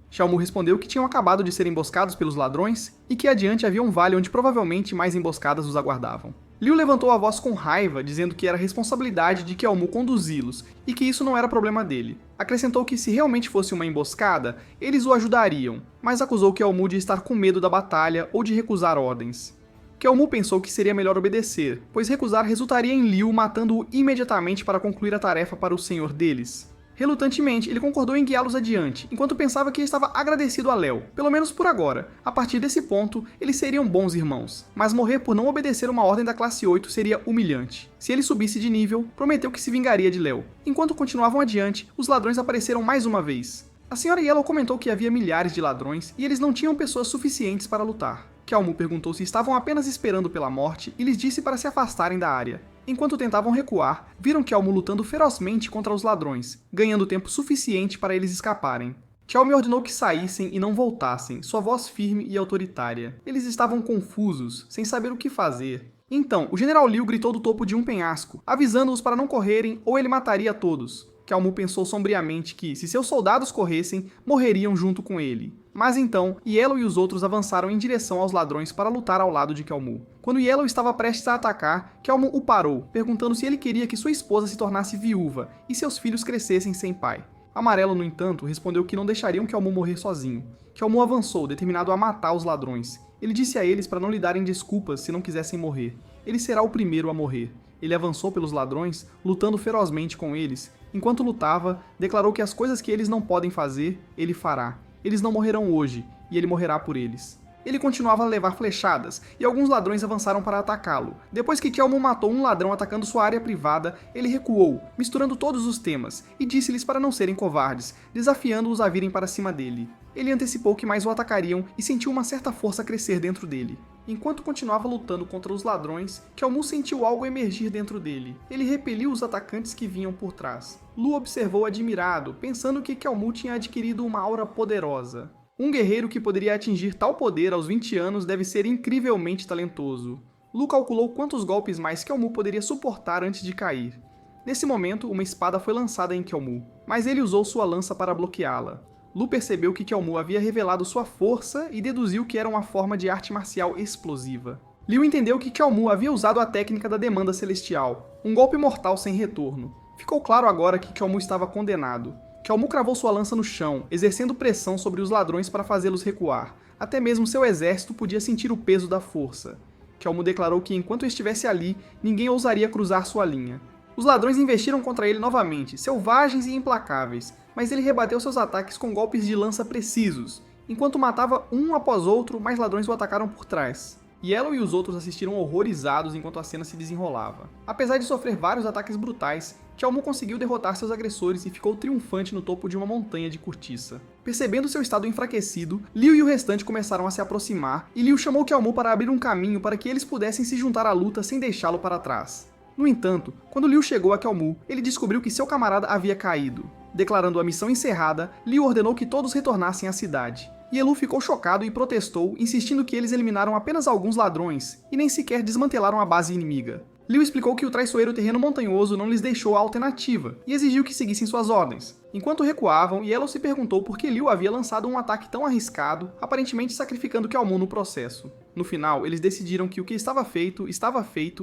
Speaker 1: Xiaomu respondeu que tinham acabado de ser emboscados pelos ladrões e que adiante havia um vale onde provavelmente mais emboscadas os aguardavam. Liu levantou a voz com raiva, dizendo que era responsabilidade de Kyaomul conduzi-los e que isso não era problema dele. Acrescentou que se realmente fosse uma emboscada, eles o ajudariam, mas acusou Kyaomul de estar com medo da batalha ou de recusar ordens. Kyaomul pensou que seria melhor obedecer, pois recusar resultaria em Liu matando-o imediatamente para concluir a tarefa para o senhor deles. Relutantemente, ele concordou em guiá-los adiante, enquanto pensava que estava agradecido a Léo, pelo menos por agora. A partir desse ponto, eles seriam bons irmãos, mas morrer por não obedecer uma ordem da classe 8 seria humilhante. Se ele subisse de nível, prometeu que se vingaria de Léo. Enquanto continuavam adiante, os ladrões apareceram mais uma vez. A Sra. Yellow comentou que havia milhares de ladrões e eles não tinham pessoas suficientes para lutar. Kiao-Mu perguntou se estavam apenas esperando pela morte e lhes disse para se afastarem da área. Enquanto tentavam recuar, viram Kiao-Mu lutando ferozmente contra os ladrões, ganhando tempo suficiente para eles escaparem. Kiao-Mu ordenou que saíssem e não voltassem, sua voz firme e autoritária. Eles estavam confusos, sem saber o que fazer. Então, o General Liu gritou do topo de um penhasco, avisando-os para não correrem ou ele mataria todos. Kiao-Mu pensou sombriamente que, se seus soldados corressem, morreriam junto com ele. Mas então, Yellow e os outros avançaram em direção aos ladrões para lutar ao lado de Kiao-Mu. Quando Yellow estava prestes a atacar, Kiao-Mu o parou, perguntando se ele queria que sua esposa se tornasse viúva e seus filhos crescessem sem pai. Amarelo, no entanto, respondeu que não deixariam Kiao-Mu morrer sozinho. Kiao-Mu avançou, determinado a matar os ladrões. Ele disse a eles para não lhe darem desculpas se não quisessem morrer. Ele será o primeiro a morrer. Ele avançou pelos ladrões, lutando ferozmente com eles. Enquanto lutava, declarou que as coisas que eles não podem fazer, ele fará. Eles não morrerão hoje, e ele morrerá por eles. Ele continuava a levar flechadas, e alguns ladrões avançaram para atacá-lo. Depois que Kiao-Mu matou um ladrão atacando sua área privada, ele recuou, misturando todos os temas, e disse-lhes para não serem covardes, desafiando-os a virem para cima dele. Ele antecipou que mais o atacariam e sentiu uma certa força crescer dentro dele. Enquanto continuava lutando contra os ladrões, Kiao-Mu sentiu algo emergir dentro dele. Ele repeliu os atacantes que vinham por trás. Lu observou admirado, pensando que Kiao-Mu tinha adquirido uma aura poderosa. Um guerreiro que poderia atingir tal poder aos 20 anos deve ser incrivelmente talentoso. Lu calculou quantos golpes mais Kiao-Mu poderia suportar antes de cair. Nesse momento, uma espada foi lançada em Kiao-Mu, mas ele usou sua lança para bloqueá-la. Lu percebeu que Kiao-Mu havia revelado sua força e deduziu que era uma forma de arte marcial explosiva. Liu entendeu que Kiao-Mu havia usado a técnica da demanda celestial, um golpe mortal sem retorno. Ficou claro agora que Kiao-Mu estava condenado. Kiao-Mu cravou sua lança no chão, exercendo pressão sobre os ladrões para fazê-los recuar. Até mesmo seu exército podia sentir o peso da força. Kiao-Mu declarou que enquanto estivesse ali, ninguém ousaria cruzar sua linha. Os ladrões investiram contra ele novamente, selvagens e implacáveis, mas ele rebateu seus ataques com golpes de lança precisos. Enquanto matava um após outro, mais ladrões o atacaram por trás. Yellow e os outros assistiram horrorizados enquanto a cena se desenrolava. Apesar de sofrer vários ataques brutais, Kiao-Mu conseguiu derrotar seus agressores e ficou triunfante no topo de uma montanha de cortiça. Percebendo seu estado enfraquecido, Liu e o restante começaram a se aproximar, e Liu chamou Kiao-Mu para abrir um caminho para que eles pudessem se juntar à luta sem deixá-lo para trás. No entanto, quando Liu chegou a Kiao-Mu, ele descobriu que seu camarada havia caído. Declarando a missão encerrada, Liu ordenou que todos retornassem à cidade. Yelu ficou chocado e protestou, insistindo que eles eliminaram apenas alguns ladrões e nem sequer desmantelaram a base inimiga. Liu explicou que o traiçoeiro terreno montanhoso não lhes deixou a alternativa e exigiu que seguissem suas ordens. Enquanto recuavam, Yellow se perguntou por que Liu havia lançado um ataque tão arriscado, aparentemente sacrificando Kiao-Mu no processo. No final, eles decidiram que o que estava feito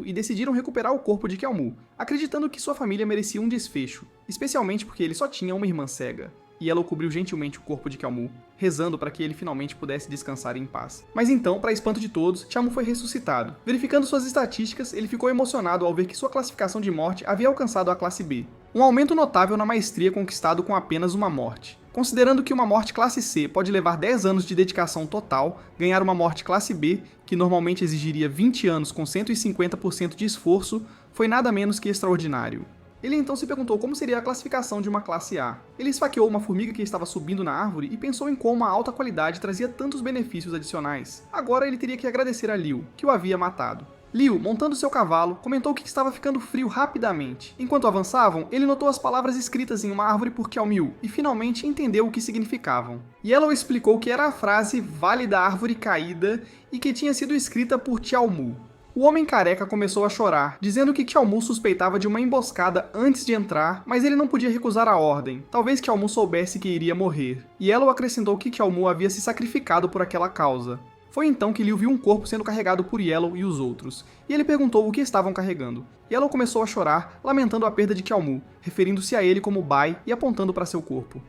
Speaker 1: e decidiram recuperar o corpo de Kiao-Mu, acreditando que sua família merecia um desfecho, especialmente porque ele só tinha uma irmã cega. Yellow cobriu gentilmente o corpo de Kiao-Mu, rezando para que ele finalmente pudesse descansar em paz. Mas então, para espanto de todos, Kiao-Mu foi ressuscitado. Verificando suas estatísticas, ele ficou emocionado ao ver que sua classificação de morte havia alcançado a classe B, um aumento notável na maestria conquistado com apenas uma morte. Considerando que uma morte classe C pode levar 10 anos de dedicação total, ganhar uma morte classe B, que normalmente exigiria 20 anos com 150% de esforço, foi nada menos que extraordinário. Ele então se perguntou como seria a classificação de uma classe A. Ele esfaqueou uma formiga que estava subindo na árvore e pensou em como a alta qualidade trazia tantos benefícios adicionais. Agora ele teria que agradecer a Liu, que o havia matado. Liu, montando seu cavalo, comentou que estava ficando frio rapidamente. Enquanto avançavam, ele notou as palavras escritas em uma árvore por Kiao-Mu e finalmente entendeu o que significavam. Yellow explicou que era a frase Vale da Árvore Caída e que tinha sido escrita por Kiao-Mu. O homem careca começou a chorar, dizendo que Kiao-Mu suspeitava de uma emboscada antes de entrar, mas ele não podia recusar a ordem. Talvez Kiao-Mu soubesse que iria morrer. Yellow acrescentou que Kiao-Mu havia se sacrificado por aquela causa. Foi então que Liu viu um corpo sendo carregado por Yellow e os outros, e ele perguntou o que estavam carregando. Yellow começou a chorar, lamentando a perda de Kiao-Mu, referindo-se a ele como Bai e apontando para seu corpo.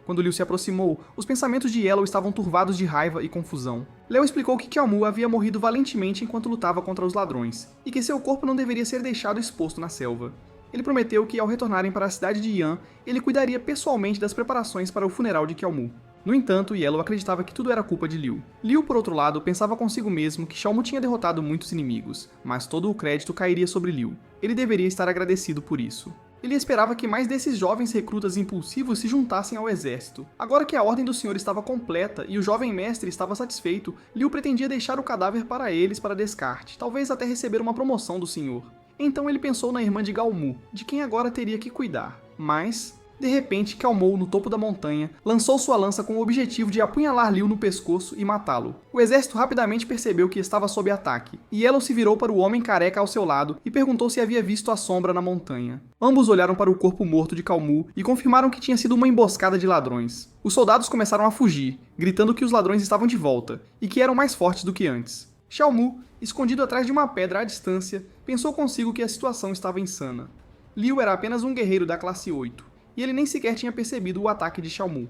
Speaker 1: Quando Liu se aproximou, os pensamentos de Yellow estavam turvados de raiva e confusão. Liu explicou que Kiao-Mu havia morrido valentemente enquanto lutava contra os ladrões, e que seu corpo não deveria ser deixado exposto na selva. Ele prometeu que, ao retornarem para a cidade de Yan, ele cuidaria pessoalmente das preparações para o funeral de Xiaomu. No entanto, Yellow acreditava que tudo era culpa de Liu. Liu, por outro lado, pensava consigo mesmo que Xiaomu tinha derrotado muitos inimigos, mas todo o crédito cairia sobre Liu. Ele deveria estar agradecido por isso. Ele esperava que mais desses jovens recrutas impulsivos se juntassem ao exército. Agora que a ordem do senhor estava completa e o jovem mestre estava satisfeito, Liu pretendia deixar o cadáver para eles para descarte, talvez até receber uma promoção do senhor. Então ele pensou na irmã de Galmu, de quem agora teria que cuidar. Mas, de repente, Xiaomu, no topo da montanha, lançou sua lança com o objetivo de apunhalar Liu no pescoço e matá-lo. O exército rapidamente percebeu que estava sob ataque, e Yellow se virou para o homem careca ao seu lado e perguntou se havia visto a sombra na montanha. Ambos olharam para o corpo morto de Xiaomu e confirmaram que tinha sido uma emboscada de ladrões. Os soldados começaram a fugir, gritando que os ladrões estavam de volta, e que eram mais fortes do que antes. Xiaomu, escondido atrás de uma pedra à distância, pensou consigo que a situação estava insana. Liu era apenas um guerreiro da classe 8, e ele nem sequer tinha percebido o ataque de Xiaomu.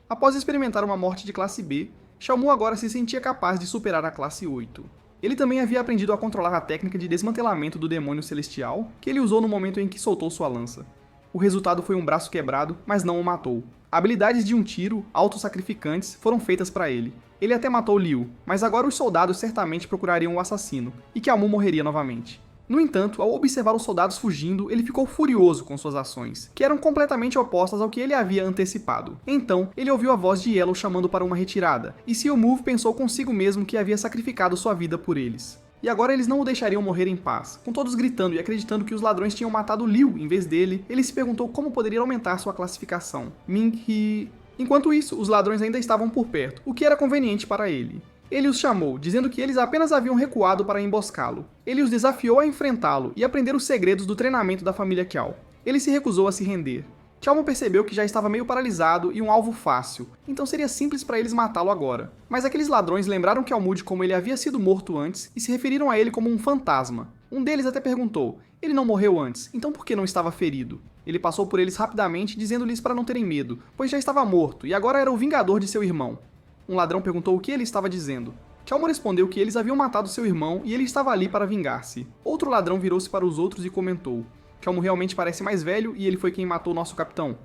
Speaker 1: Após experimentar uma morte de classe B, Xiaomu agora se sentia capaz de superar a classe 8. Ele também havia aprendido a controlar a técnica de desmantelamento do demônio celestial, que ele usou no momento em que soltou sua lança. O resultado foi um braço quebrado, mas não o matou. Habilidades de um tiro, autossacrificantes, foram feitas para ele. Ele até matou Liu, mas agora os soldados certamente procurariam o assassino, e Xiaomu morreria novamente. No entanto, ao observar os soldados fugindo, ele ficou furioso com suas ações, que eram completamente opostas ao que ele havia antecipado. Então, ele ouviu a voz de Yellow chamando para uma retirada, e Xiaomu pensou consigo mesmo que havia sacrificado sua vida por eles. E agora eles não o deixariam morrer em paz. Com todos gritando e acreditando que os ladrões tinham matado Liu em vez dele, ele se perguntou como poderia aumentar sua classificação. Ming-He... Enquanto isso, os ladrões ainda estavam por perto, o que era conveniente para ele. Ele os chamou, dizendo que eles apenas haviam recuado para emboscá-lo. Ele os desafiou a enfrentá-lo e aprender os segredos do treinamento da família Qiao. Ele se recusou a se render. Xiaomu percebeu que já estava meio paralisado e um alvo fácil, então seria simples para eles matá-lo agora. Mas aqueles ladrões lembraram Xiaomu de como ele havia sido morto antes e se referiram a ele como um fantasma. Um deles até perguntou: ele não morreu antes, então por que não estava ferido? Ele passou por eles rapidamente, dizendo-lhes para não terem medo, pois já estava morto e agora era o vingador de seu irmão. Um ladrão perguntou o que ele estava dizendo. Xiaomu respondeu que eles haviam matado seu irmão e ele estava ali para vingar-se. Outro ladrão virou-se para os outros e comentou: Xiaomu realmente parece mais velho e ele foi quem matou nosso capitão.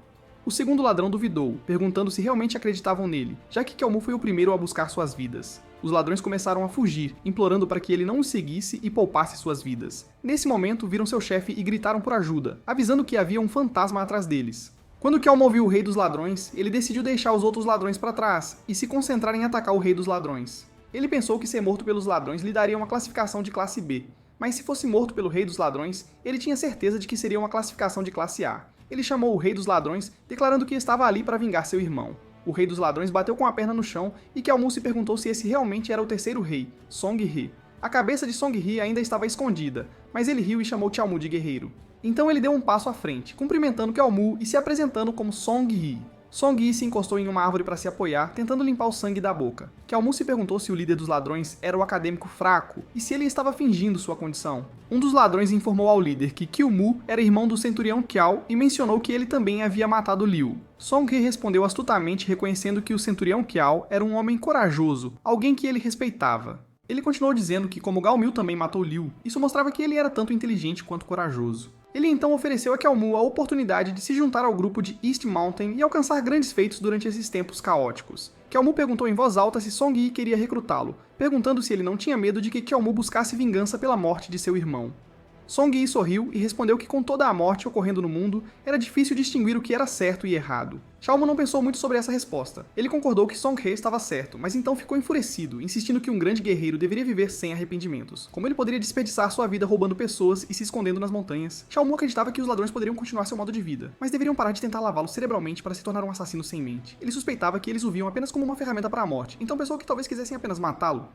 Speaker 1: O segundo ladrão duvidou, perguntando se realmente acreditavam nele, já que Xiaomu foi o primeiro a buscar suas vidas. Os ladrões começaram a fugir, implorando para que ele não os seguisse e poupasse suas vidas. Nesse momento, viram seu chefe e gritaram por ajuda, avisando que havia um fantasma atrás deles. Quando Xiaomu ouviu o rei dos ladrões, ele decidiu deixar os outros ladrões para trás e se concentrar em atacar o rei dos ladrões. Ele pensou que ser morto pelos ladrões lhe daria uma classificação de classe B, mas se fosse morto pelo rei dos ladrões, ele tinha certeza de que seria uma classificação de classe A. Ele chamou o rei dos ladrões, declarando que estava ali para vingar seu irmão. O rei dos ladrões bateu com a perna no chão e Xiaomu se perguntou se esse realmente era o terceiro rei, Song-He. A cabeça de Song-He ainda estava escondida, mas ele riu e chamou Xiaomu de guerreiro. Então ele deu um passo à frente, cumprimentando Xiaomu e se apresentando como Song-He. Song-He se encostou em uma árvore para se apoiar, tentando limpar o sangue da boca. Xiaomu se perguntou se o líder dos ladrões era o acadêmico fraco e se ele estava fingindo sua condição. Um dos ladrões informou ao líder que Qiumu era irmão do centurião Qiao e mencionou que ele também havia matado Liu. Song-He respondeu astutamente, reconhecendo que o centurião Qiao era um homem corajoso, alguém que ele respeitava. Ele continuou dizendo que, como Gao Miu também matou Liu, isso mostrava que ele era tanto inteligente quanto corajoso. Ele então ofereceu a Xiaomu a oportunidade de se juntar ao grupo de East Mountain e alcançar grandes feitos durante esses tempos caóticos. Xiaomu perguntou em voz alta se Song-He queria recrutá-lo, perguntando se ele não tinha medo de que Xiaomu buscasse vingança pela morte de seu irmão. Song-He sorriu e respondeu que com toda a morte ocorrendo no mundo, era difícil distinguir o que era certo e errado. Xiaomu não pensou muito sobre essa resposta. Ele concordou que Song-He estava certo, mas então ficou enfurecido, insistindo que um grande guerreiro deveria viver sem arrependimentos. Como ele poderia desperdiçar sua vida roubando pessoas e se escondendo nas montanhas? Xiaomu acreditava que os ladrões poderiam continuar seu modo de vida, mas deveriam parar de tentar lavá-lo cerebralmente para se tornar um assassino sem mente. Ele suspeitava que eles o viam apenas como uma ferramenta para a morte, então pensou que talvez quisessem apenas matá-lo.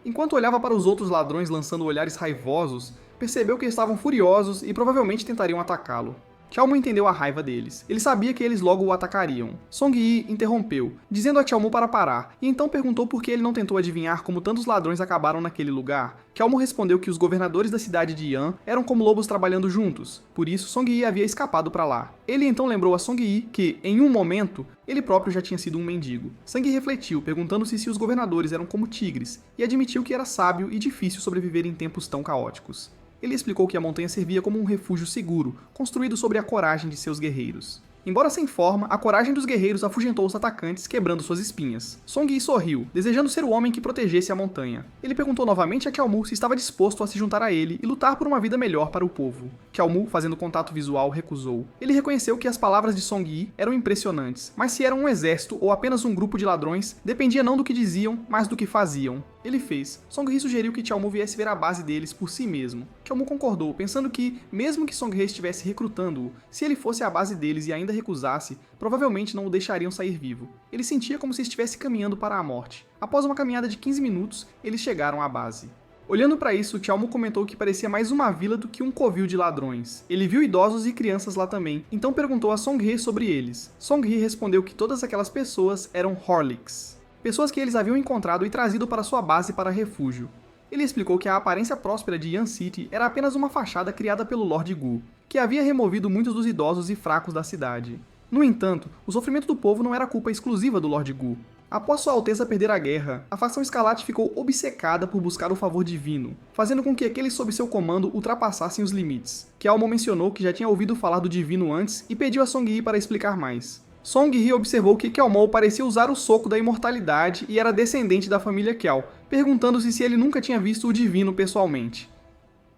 Speaker 1: Enquanto olhava para os outros ladrões lançando olhares raivosos, percebeu que estavam furiosos e provavelmente tentariam atacá-lo. Xiaomu entendeu a raiva deles. Ele sabia que eles logo o atacariam. Song-He interrompeu, dizendo a Xiaomu para parar, e então perguntou por que ele não tentou adivinhar como tantos ladrões acabaram naquele lugar. Xiaomu respondeu que os governadores da cidade de Yan eram como lobos trabalhando juntos, por isso Song-He havia escapado para lá. Ele então lembrou a Song-He que, em um momento, ele próprio já tinha sido um mendigo. Song-He refletiu, perguntando-se se os governadores eram como tigres, e admitiu que era sábio e difícil sobreviver em tempos tão caóticos. Ele explicou que a montanha servia como um refúgio seguro, construído sobre a coragem de seus guerreiros. Embora sem forma, a coragem dos guerreiros afugentou os atacantes, quebrando suas espinhas. Song Yi sorriu, desejando ser o homem que protegesse a montanha. Ele perguntou novamente a Qiao Mu se estava disposto a se juntar a ele e lutar por uma vida melhor para o povo. Qiao Mu, fazendo contato visual, recusou. Ele reconheceu que as palavras de Song Yi eram impressionantes, mas se eram um exército ou apenas um grupo de ladrões, dependia não do que diziam, mas do que faziam. Ele fez. Song Yi sugeriu que Qiao Mu viesse ver a base deles por si mesmo. Qiao Mu concordou, pensando que, mesmo que Song He estivesse recrutando-o, se ele fosse à base deles e ainda recusasse, provavelmente não o deixariam sair vivo. Ele sentia como se estivesse caminhando para a morte. Após uma caminhada de 15 minutos, eles chegaram à base. Olhando para isso, Qiao Mu comentou que parecia mais uma vila do que um covil de ladrões. Ele viu idosos e crianças lá também, então perguntou a Song He sobre eles. Song He respondeu que todas aquelas pessoas eram Horlicks. Pessoas que eles haviam encontrado e trazido para sua base para refúgio. Ele explicou que a aparência próspera de Yan City era apenas uma fachada criada pelo Lord Gu, que havia removido muitos dos idosos e fracos da cidade. No entanto, o sofrimento do povo não era culpa exclusiva do Lord Gu. Após Sua Alteza perder a guerra, a facção Escarlate ficou obcecada por buscar o favor divino, fazendo com que aqueles sob seu comando ultrapassassem os limites. Qiao Mu mencionou que já tinha ouvido falar do divino antes e pediu a Song Yi para explicar mais. Song He observou que Qiao Mu parecia usar o soco da imortalidade e era descendente da família Qiao, perguntando-se se ele nunca tinha visto o divino pessoalmente.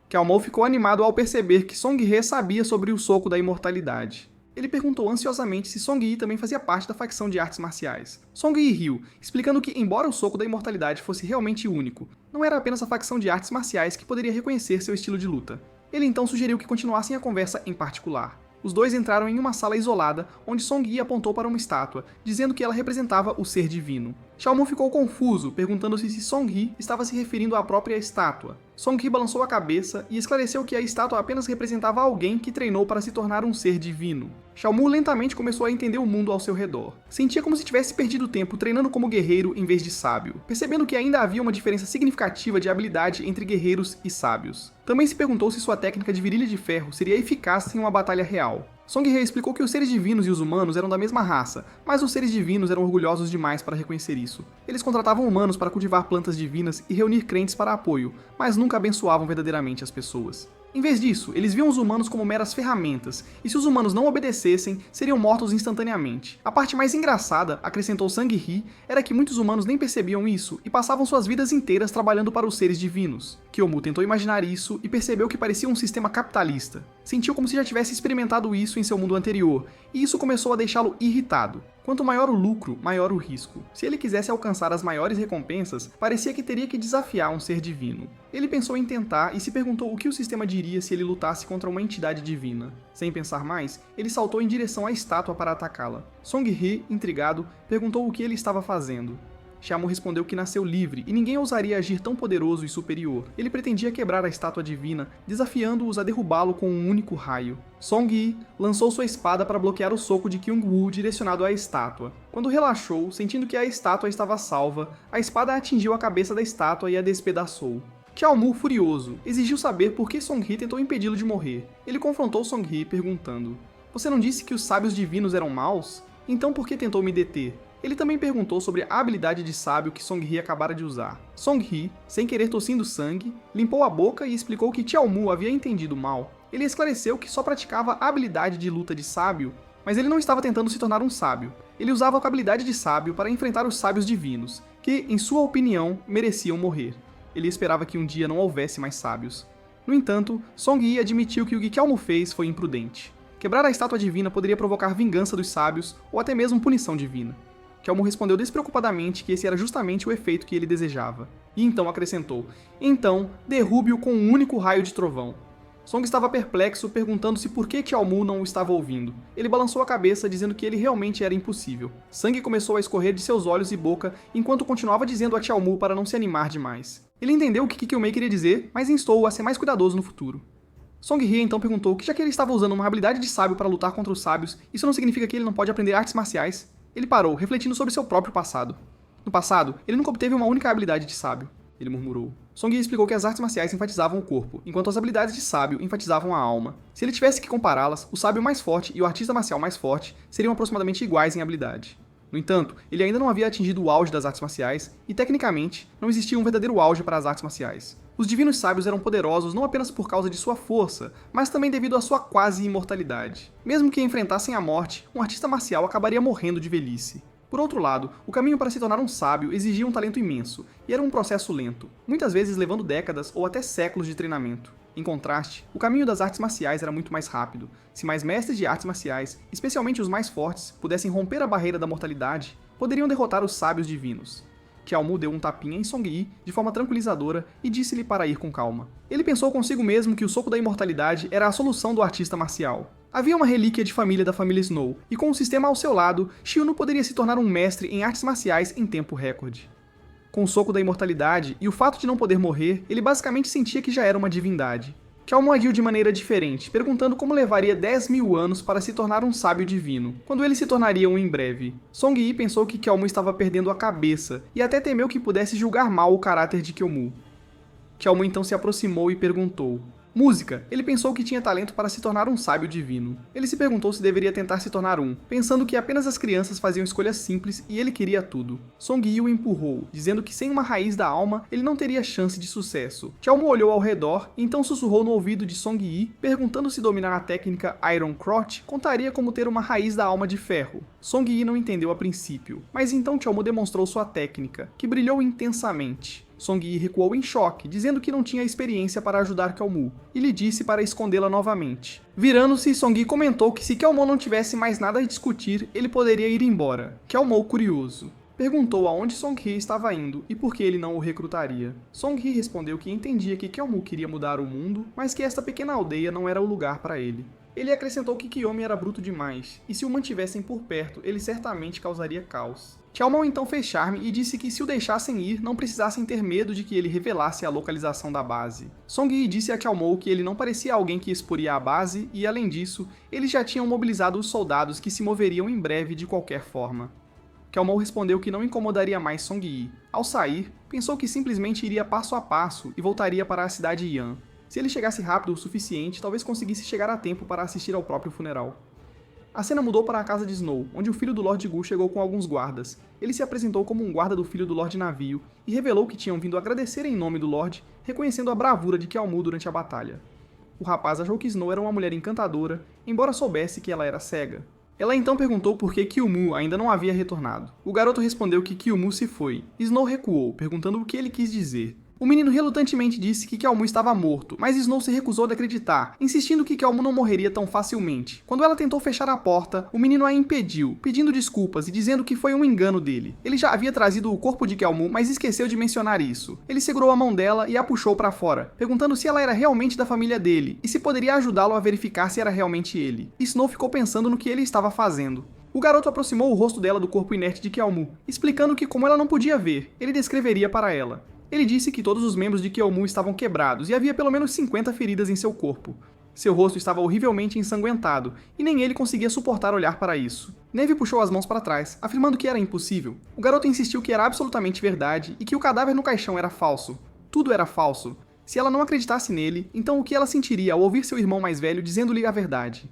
Speaker 1: Qiao Mu ficou animado ao perceber que Song He sabia sobre o soco da imortalidade. Ele perguntou ansiosamente se Song Yi também fazia parte da facção de artes marciais. Song Yi riu, explicando que, embora o soco da imortalidade fosse realmente único, não era apenas a facção de artes marciais que poderia reconhecer seu estilo de luta. Ele então sugeriu que continuassem a conversa em particular. Os dois entraram em uma sala isolada, onde Song Yi apontou para uma estátua, dizendo que ela representava o ser divino. Qiao Mu ficou confuso, perguntando-se se Song Yi estava se referindo à própria estátua. Song Yi balançou a cabeça e esclareceu que a estátua apenas representava alguém que treinou para se tornar um ser divino. Qiao Mu lentamente começou a entender o mundo ao seu redor. Sentia como se tivesse perdido tempo treinando como guerreiro em vez de sábio, percebendo que ainda havia uma diferença significativa de habilidade entre guerreiros e sábios. Também se perguntou se sua técnica de virilha de ferro seria eficaz em uma batalha real. Song He explicou que os seres divinos e os humanos eram da mesma raça, mas os seres divinos eram orgulhosos demais para reconhecer isso. Eles contratavam humanos para cultivar plantas divinas e reunir crentes para apoio, mas nunca abençoavam verdadeiramente as pessoas. Em vez disso, eles viam os humanos como meras ferramentas, e se os humanos não obedecessem, seriam mortos instantaneamente. A parte mais engraçada, acrescentou Sang Hee, era que muitos humanos nem percebiam isso e passavam suas vidas inteiras trabalhando para os seres divinos. Qiao Mu tentou imaginar isso e percebeu que parecia um sistema capitalista. Sentiu como se já tivesse experimentado isso em seu mundo anterior, e isso começou a deixá-lo irritado. Quanto maior o lucro, maior o risco. Se ele quisesse alcançar as maiores recompensas, parecia que teria que desafiar um ser divino. Ele pensou em tentar e se perguntou o que o sistema diria se ele lutasse contra uma entidade divina. Sem pensar mais, ele saltou em direção à estátua para atacá-la. Song He, intrigado, perguntou o que ele estava fazendo. Qiao Mu respondeu que nasceu livre e ninguém ousaria agir tão poderoso e superior. Ele pretendia quebrar a estátua divina, desafiando-os a derrubá-lo com um único raio. Song Yi lançou sua espada para bloquear o soco de Kyung-woo direcionado à estátua. Quando relaxou, sentindo que a estátua estava salva, a espada atingiu a cabeça da estátua e a despedaçou. Qiao Mu, furioso, exigiu saber por que Song He tentou impedi-lo de morrer. Ele confrontou Song He perguntando: "Você não disse que os sábios divinos eram maus? Então por que tentou me deter?" Ele também perguntou sobre a habilidade de sábio que Song He acabara de usar. Song He, sem querer tossindo sangue, limpou a boca e explicou que Qiao Mu havia entendido mal. Ele esclareceu que só praticava a habilidade de luta de sábio, mas ele não estava tentando se tornar um sábio. Ele usava a habilidade de sábio para enfrentar os sábios divinos, que, em sua opinião, mereciam morrer. Ele esperava que um dia não houvesse mais sábios. No entanto, Song Yi admitiu que o que Qiao Mu fez foi imprudente. Quebrar a estátua divina poderia provocar vingança dos sábios ou até mesmo punição divina. Qiao Mu respondeu despreocupadamente que esse era justamente o efeito que ele desejava. E então acrescentou: "Então, derrube-o com um único raio de trovão." Song estava perplexo, perguntando-se por que Qiao Mu não o estava ouvindo. Ele balançou a cabeça, dizendo que ele realmente era impossível. Sangue começou a escorrer de seus olhos e boca, enquanto continuava dizendo a Qiao Mu para não se animar demais. Ele entendeu o que Qiao Mei queria dizer, mas instou-o a ser mais cuidadoso no futuro. Song He então perguntou que já que ele estava usando uma habilidade de sábio para lutar contra os sábios, isso não significa que ele não pode aprender artes marciais? Ele parou, refletindo sobre seu próprio passado. No passado, ele nunca obteve uma única habilidade de sábio, ele murmurou. Song Yi explicou que as artes marciais enfatizavam o corpo, enquanto as habilidades de sábio enfatizavam a alma. Se ele tivesse que compará-las, o sábio mais forte e o artista marcial mais forte seriam aproximadamente iguais em habilidade. No entanto, ele ainda não havia atingido o auge das artes marciais e, tecnicamente, não existia um verdadeiro auge para as artes marciais. Os divinos sábios eram poderosos não apenas por causa de sua força, mas também devido à sua quase imortalidade. Mesmo que enfrentassem a morte, um artista marcial acabaria morrendo de velhice. Por outro lado, o caminho para se tornar um sábio exigia um talento imenso, e era um processo lento, muitas vezes levando décadas ou até séculos de treinamento. Em contraste, o caminho das artes marciais era muito mais rápido. Se mais mestres de artes marciais, especialmente os mais fortes, pudessem romper a barreira da mortalidade, poderiam derrotar os sábios divinos. Kiao Mu deu um tapinha em Song Yi de forma tranquilizadora e disse-lhe para ir com calma. Ele pensou consigo mesmo que o soco da imortalidade era a solução do artista marcial. Havia uma relíquia de família da família Snow, e com o sistema ao seu lado, Xionu poderia se tornar um mestre em artes marciais em tempo recorde. Com o soco da imortalidade e o fato de não poder morrer, ele basicamente sentia que já era uma divindade. Kiao Mu agiu de maneira diferente, perguntando como levaria 10.000 anos para se tornar um sábio divino, quando ele se tornaria um em breve. Song Yi pensou que Kiao Mu estava perdendo a cabeça, e até temeu que pudesse julgar mal o caráter de Kiao Mu. Kiao Mu então se aproximou e perguntou: música. Ele pensou que tinha talento para se tornar um sábio divino. Ele se perguntou se deveria tentar se tornar um, pensando que apenas as crianças faziam escolhas simples e ele queria tudo. Song Yi o empurrou, dizendo que sem uma raiz da alma, ele não teria chance de sucesso. Kiao Mu olhou ao redor e então sussurrou no ouvido de Song Yi, perguntando se dominar a técnica Iron Crotch contaria como ter uma raiz da alma de ferro. Song Yi não entendeu a princípio, mas então Kiao Mu demonstrou sua técnica, que brilhou intensamente. Song Yi recuou em choque, dizendo que não tinha experiência para ajudar Kiao Mu, e lhe disse para escondê-la novamente. Virando-se, Song Yi comentou que se Kiao Mu não tivesse mais nada a discutir, ele poderia ir embora. Kiao Mu, curioso, perguntou aonde Song Yi estava indo e por que ele não o recrutaria. Song Yi respondeu que entendia que Kiao Mu queria mudar o mundo, mas que esta pequena aldeia não era o lugar para ele. Ele acrescentou que Kiyomi era bruto demais, e se o mantivessem por perto, ele certamente causaria caos. Kiao Mu então fez charme e disse que se o deixassem ir, não precisassem ter medo de que ele revelasse a localização da base. Song Yi disse a Kiao Mu que ele não parecia alguém que exporia a base e, além disso, eles já tinham mobilizado os soldados que se moveriam em breve de qualquer forma. Kiao Mu respondeu que não incomodaria mais Song Yi. Ao sair, pensou que simplesmente iria passo a passo e voltaria para a cidade Yan. Se ele chegasse rápido o suficiente, talvez conseguisse chegar a tempo para assistir ao próprio funeral. A cena mudou para a casa de Snow, onde o filho do Lord Gu chegou com alguns guardas. Ele se apresentou como um guarda do filho do Lord Navio e revelou que tinham vindo agradecer em nome do Lord, reconhecendo a bravura de Kiao Mu durante a batalha. O rapaz achou que Snow era uma mulher encantadora, embora soubesse que ela era cega. Ela então perguntou por que Kiao Mu ainda não havia retornado. O garoto respondeu que Kiao Mu se foi. Snow recuou, perguntando o que ele quis dizer. O menino relutantemente disse que Kiao Mu estava morto, mas Snow se recusou a acreditar, insistindo que Kiao Mu não morreria tão facilmente. Quando ela tentou fechar a porta, o menino a impediu, pedindo desculpas e dizendo que foi um engano dele. Ele já havia trazido o corpo de Kiao Mu, mas esqueceu de mencionar isso. Ele segurou a mão dela e a puxou para fora, perguntando se ela era realmente da família dele e se poderia ajudá-lo a verificar se era realmente ele. Snow ficou pensando no que ele estava fazendo. O garoto aproximou o rosto dela do corpo inerte de Kiao Mu, explicando que, como ela não podia ver, ele descreveria para ela. Ele disse que todos os membros de Kiao Mu estavam quebrados e havia pelo menos 50 feridas em seu corpo. Seu rosto estava horrivelmente ensanguentado, e nem ele conseguia suportar olhar para isso. Neve puxou as mãos para trás, afirmando que era impossível. O garoto insistiu que era absolutamente verdade e que o cadáver no caixão era falso. Tudo era falso. Se ela não acreditasse nele, então o que ela sentiria ao ouvir seu irmão mais velho dizendo-lhe a verdade?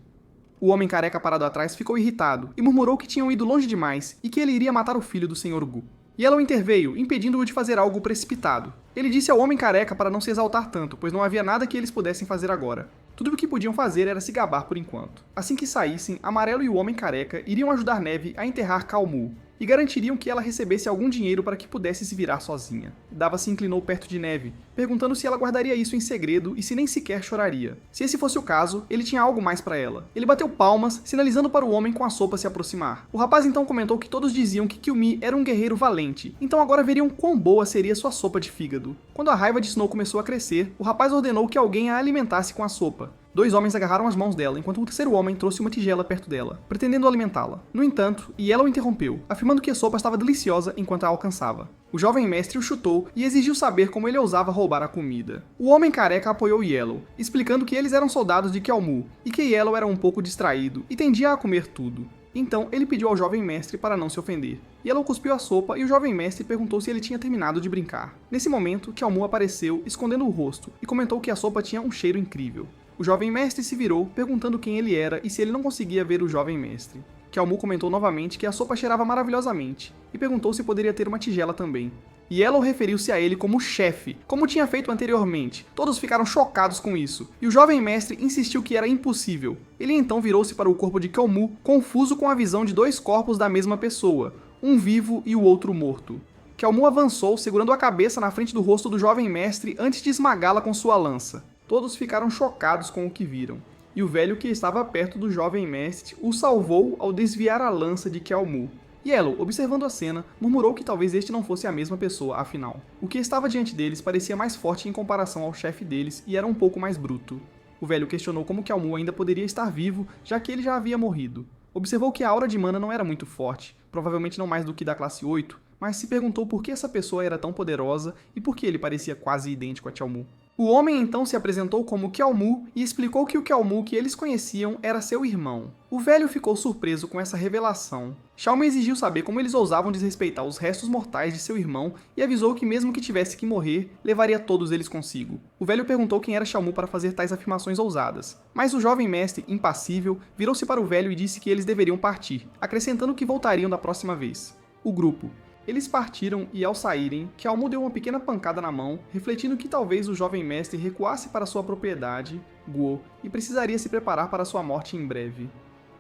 Speaker 1: O homem careca parado atrás ficou irritado e murmurou que tinham ido longe demais e que ele iria matar o filho do Sr. Gu. Yellow interveio, impedindo-o de fazer algo precipitado. Ele disse ao homem careca para não se exaltar tanto, pois não havia nada que eles pudessem fazer agora. Tudo o que podiam fazer era se gabar por enquanto. Assim que saíssem, Amarelo e o homem careca iriam ajudar Neve a enterrar Kiao Mu, e garantiriam que ela recebesse algum dinheiro para que pudesse se virar sozinha. Dava se inclinou perto de Neve, perguntando se ela guardaria isso em segredo e se nem sequer choraria. Se esse fosse o caso, ele tinha algo mais para ela. Ele bateu palmas, sinalizando para o homem com a sopa se aproximar. O rapaz então comentou que todos diziam que Kyumi era um guerreiro valente, então agora veriam quão boa seria sua sopa de fígado. Quando a raiva de Snow começou a crescer, o rapaz ordenou que alguém a alimentasse com a sopa. Dois homens agarraram as mãos dela, enquanto o terceiro homem trouxe uma tigela perto dela, pretendendo alimentá-la. No entanto, Yellow interrompeu, afirmando que a sopa estava deliciosa enquanto a alcançava. O jovem mestre o chutou e exigiu saber como ele ousava roubar a comida. O homem careca apoiou Yellow, explicando que eles eram soldados de Kiao Mu, e que Yellow era um pouco distraído e tendia a comer tudo. Então, ele pediu ao jovem mestre para não se ofender. Yellow cuspiu a sopa e o jovem mestre perguntou se ele tinha terminado de brincar. Nesse momento, Kiao Mu apareceu, escondendo o rosto, e comentou que a sopa tinha um cheiro incrível. O jovem mestre se virou, perguntando quem ele era e se ele não conseguia ver o jovem mestre. Kiaomu comentou novamente que a sopa cheirava maravilhosamente, e perguntou se poderia ter uma tigela também. Yellow referiu-se a ele como chefe, como tinha feito anteriormente. Todos ficaram chocados com isso, e o jovem mestre insistiu que era impossível. Ele então virou-se para o corpo de Kiaomu, confuso com a visão de dois corpos da mesma pessoa, um vivo e o outro morto. Kiaomu avançou, segurando a cabeça na frente do rosto do jovem mestre antes de esmagá-la com sua lança. Todos ficaram chocados com o que viram, e o velho que estava perto do jovem mestre o salvou ao desviar a lança de Kiaomu. Yellow, observando a cena, murmurou que talvez este não fosse a mesma pessoa, afinal. O que estava diante deles parecia mais forte em comparação ao chefe deles e era um pouco mais bruto. O velho questionou como Kiaomu ainda poderia estar vivo, já que ele já havia morrido. Observou que a aura de mana não era muito forte, provavelmente não mais do que da classe 8, mas se perguntou por que essa pessoa era tão poderosa e por que ele parecia quase idêntico a Kiaomu. O homem então se apresentou como Kiaomu e explicou que o Kiaomu que eles conheciam era seu irmão. O velho ficou surpreso com essa revelação. Xiaomu exigiu saber como eles ousavam desrespeitar os restos mortais de seu irmão e avisou que mesmo que tivesse que morrer, levaria todos eles consigo. O velho perguntou quem era Xiaomu para fazer tais afirmações ousadas, mas o jovem mestre, impassível, virou-se para o velho e disse que eles deveriam partir, acrescentando que voltariam da próxima vez. O grupo. Eles partiram e, ao saírem, Kiaomu deu uma pequena pancada na mão, refletindo que talvez o jovem mestre recuasse para sua propriedade, Guo, e precisaria se preparar para sua morte em breve.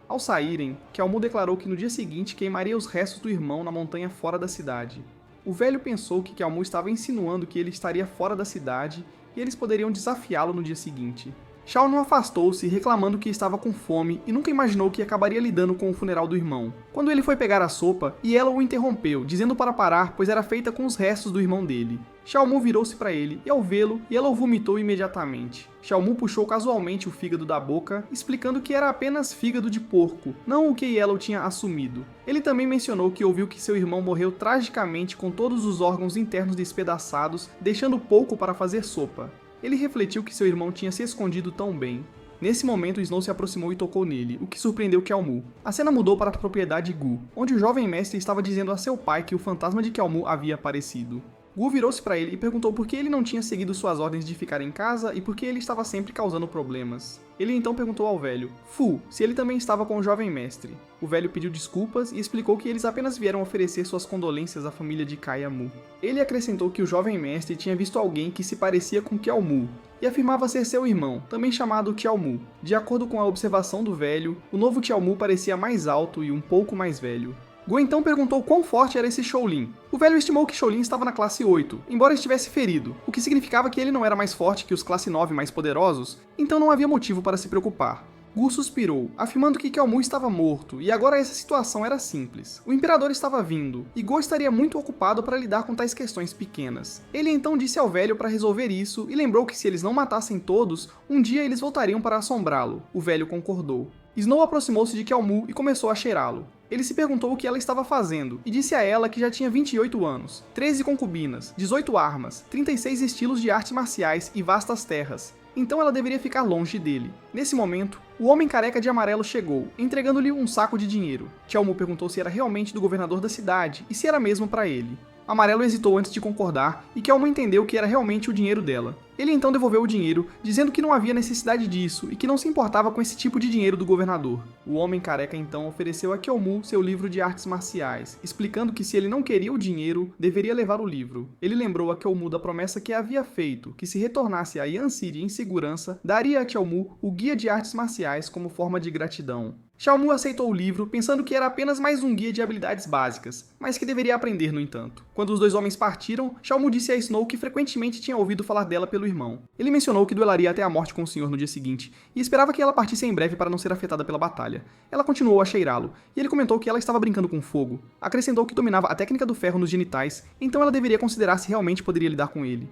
Speaker 1: Ao saírem, Kiaomu declarou que no dia seguinte queimaria os restos do irmão na montanha fora da cidade. O velho pensou que Kiaomu estava insinuando que ele estaria fora da cidade e eles poderiam desafiá-lo no dia seguinte. Xiaomu afastou-se, reclamando que estava com fome e nunca imaginou que acabaria lidando com o funeral do irmão. Quando ele foi pegar a sopa, Yellow o interrompeu, dizendo para parar, pois era feita com os restos do irmão dele. Xiaomu virou-se para ele e, ao vê-lo, Yellow vomitou imediatamente. Xiaomu puxou casualmente o fígado da boca, explicando que era apenas fígado de porco, não o que Yellow tinha assumido. Ele também mencionou que ouviu que seu irmão morreu tragicamente com todos os órgãos internos despedaçados, deixando pouco para fazer sopa. Ele refletiu que seu irmão tinha se escondido tão bem. Nesse momento, Snow se aproximou e tocou nele, o que surpreendeu Kiaomu. A cena mudou para a propriedade Gu, onde o jovem mestre estava dizendo a seu pai que o fantasma de Kiaomu havia aparecido. Gu virou-se para ele e perguntou por que ele não tinha seguido suas ordens de ficar em casa e por que ele estava sempre causando problemas. Ele então perguntou ao velho, Fu, se ele também estava com o jovem mestre. O velho pediu desculpas e explicou que eles apenas vieram oferecer suas condolências à família de Kaiamu. Ele acrescentou que o jovem mestre tinha visto alguém que se parecia com Kiaomu e afirmava ser seu irmão, também chamado Kiaomu. De acordo com a observação do velho, o novo Kiaomu parecia mais alto e um pouco mais velho. Gu então perguntou quão forte era esse Shaolin. O velho estimou que Shaolin estava na classe 8, embora estivesse ferido, o que significava que ele não era mais forte que os classe 9 mais poderosos, então não havia motivo para se preocupar. Gu suspirou, afirmando que Kiaomu estava morto, e agora essa situação era simples. O imperador estava vindo, e Gu estaria muito ocupado para lidar com tais questões pequenas. Ele então disse ao velho para resolver isso, e lembrou que se eles não matassem todos, um dia eles voltariam para assombrá-lo. O velho concordou. Snow aproximou-se de Kiaomu e começou a cheirá-lo. Ele se perguntou o que ela estava fazendo, e disse a ela que já tinha 28 anos, 13 concubinas, 18 armas, 36 estilos de artes marciais e vastas terras. Então ela deveria ficar longe dele. Nesse momento, o homem careca de amarelo chegou, entregando-lhe um saco de dinheiro. Kiaomu perguntou se era realmente do governador da cidade, e se era mesmo para ele. Amarelo hesitou antes de concordar, e Kiaomu entendeu que era realmente o dinheiro dela. Ele então devolveu o dinheiro, dizendo que não havia necessidade disso e que não se importava com esse tipo de dinheiro do governador. O homem careca então ofereceu a Kiaomu seu livro de artes marciais, explicando que se ele não queria o dinheiro, deveria levar o livro. Ele lembrou a Kiaomu da promessa que havia feito, que se retornasse a Yan City em segurança, daria a Kiaomu o guia de artes marciais como forma de gratidão. Xiaomu aceitou o livro, pensando que era apenas mais um guia de habilidades básicas, mas que deveria aprender no entanto. Quando os dois homens partiram, Xiaomu disse a Snow que frequentemente tinha ouvido falar dela pelo irmão. Ele mencionou que duelaria até a morte com o senhor no dia seguinte, e esperava que ela partisse em breve para não ser afetada pela batalha. Ela continuou a cheirá-lo, e ele comentou que ela estava brincando com fogo. Acrescentou que dominava a técnica do ferro nos genitais, então ela deveria considerar se realmente poderia lidar com ele.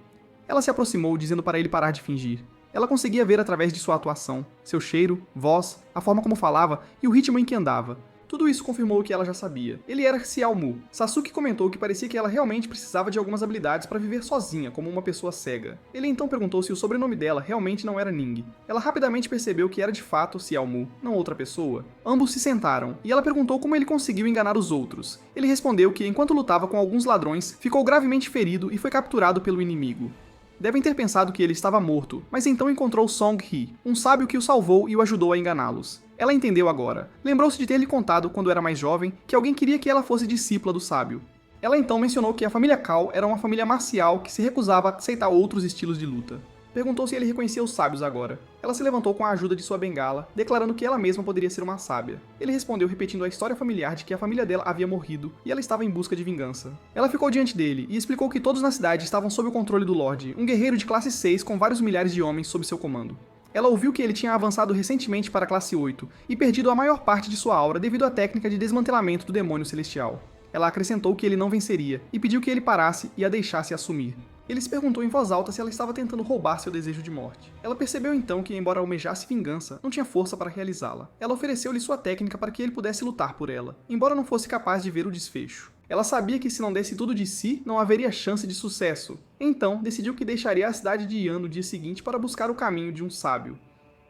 Speaker 1: Ela se aproximou, dizendo para ele parar de fingir. Ela conseguia ver através de sua atuação, seu cheiro, voz, a forma como falava e o ritmo em que andava. Tudo isso confirmou o que ela já sabia. Ele era Xiaomu. Sasuke comentou que parecia que ela realmente precisava de algumas habilidades para viver sozinha, como uma pessoa cega. Ele então perguntou se o sobrenome dela realmente não era Ning. Ela rapidamente percebeu que era de fato Xiaomu, não outra pessoa. Ambos se sentaram, e ela perguntou como ele conseguiu enganar os outros. Ele respondeu que, enquanto lutava com alguns ladrões, ficou gravemente ferido e foi capturado pelo inimigo. Devem ter pensado que ele estava morto, mas então encontrou Song-hee, um sábio que o salvou e o ajudou a enganá-los. Ela entendeu agora. Lembrou-se de ter lhe contado, quando era mais jovem, que alguém queria que ela fosse discípula do sábio. Ela então mencionou que a família Cao era uma família marcial que se recusava a aceitar outros estilos de luta. Perguntou se ele reconhecia os sábios agora. Ela se levantou com a ajuda de sua bengala, declarando que ela mesma poderia ser uma sábia. Ele respondeu repetindo a história familiar de que a família dela havia morrido e ela estava em busca de vingança. Ela ficou diante dele e explicou que todos na cidade estavam sob o controle do Lorde, um guerreiro de classe 6 com vários milhares de homens sob seu comando. Ela ouviu que ele tinha avançado recentemente para a classe 8 e perdido a maior parte de sua aura devido à técnica de desmantelamento do demônio celestial. Ela acrescentou que ele não venceria e pediu que ele parasse e a deixasse assumir. Ele se perguntou em voz alta se ela estava tentando roubar seu desejo de morte. Ela percebeu então que, embora almejasse vingança, não tinha força para realizá-la. Ela ofereceu-lhe sua técnica para que ele pudesse lutar por ela, embora não fosse capaz de ver o desfecho. Ela sabia que se não desse tudo de si, não haveria chance de sucesso. Então, decidiu que deixaria a cidade de Yan no dia seguinte para buscar o caminho de um sábio.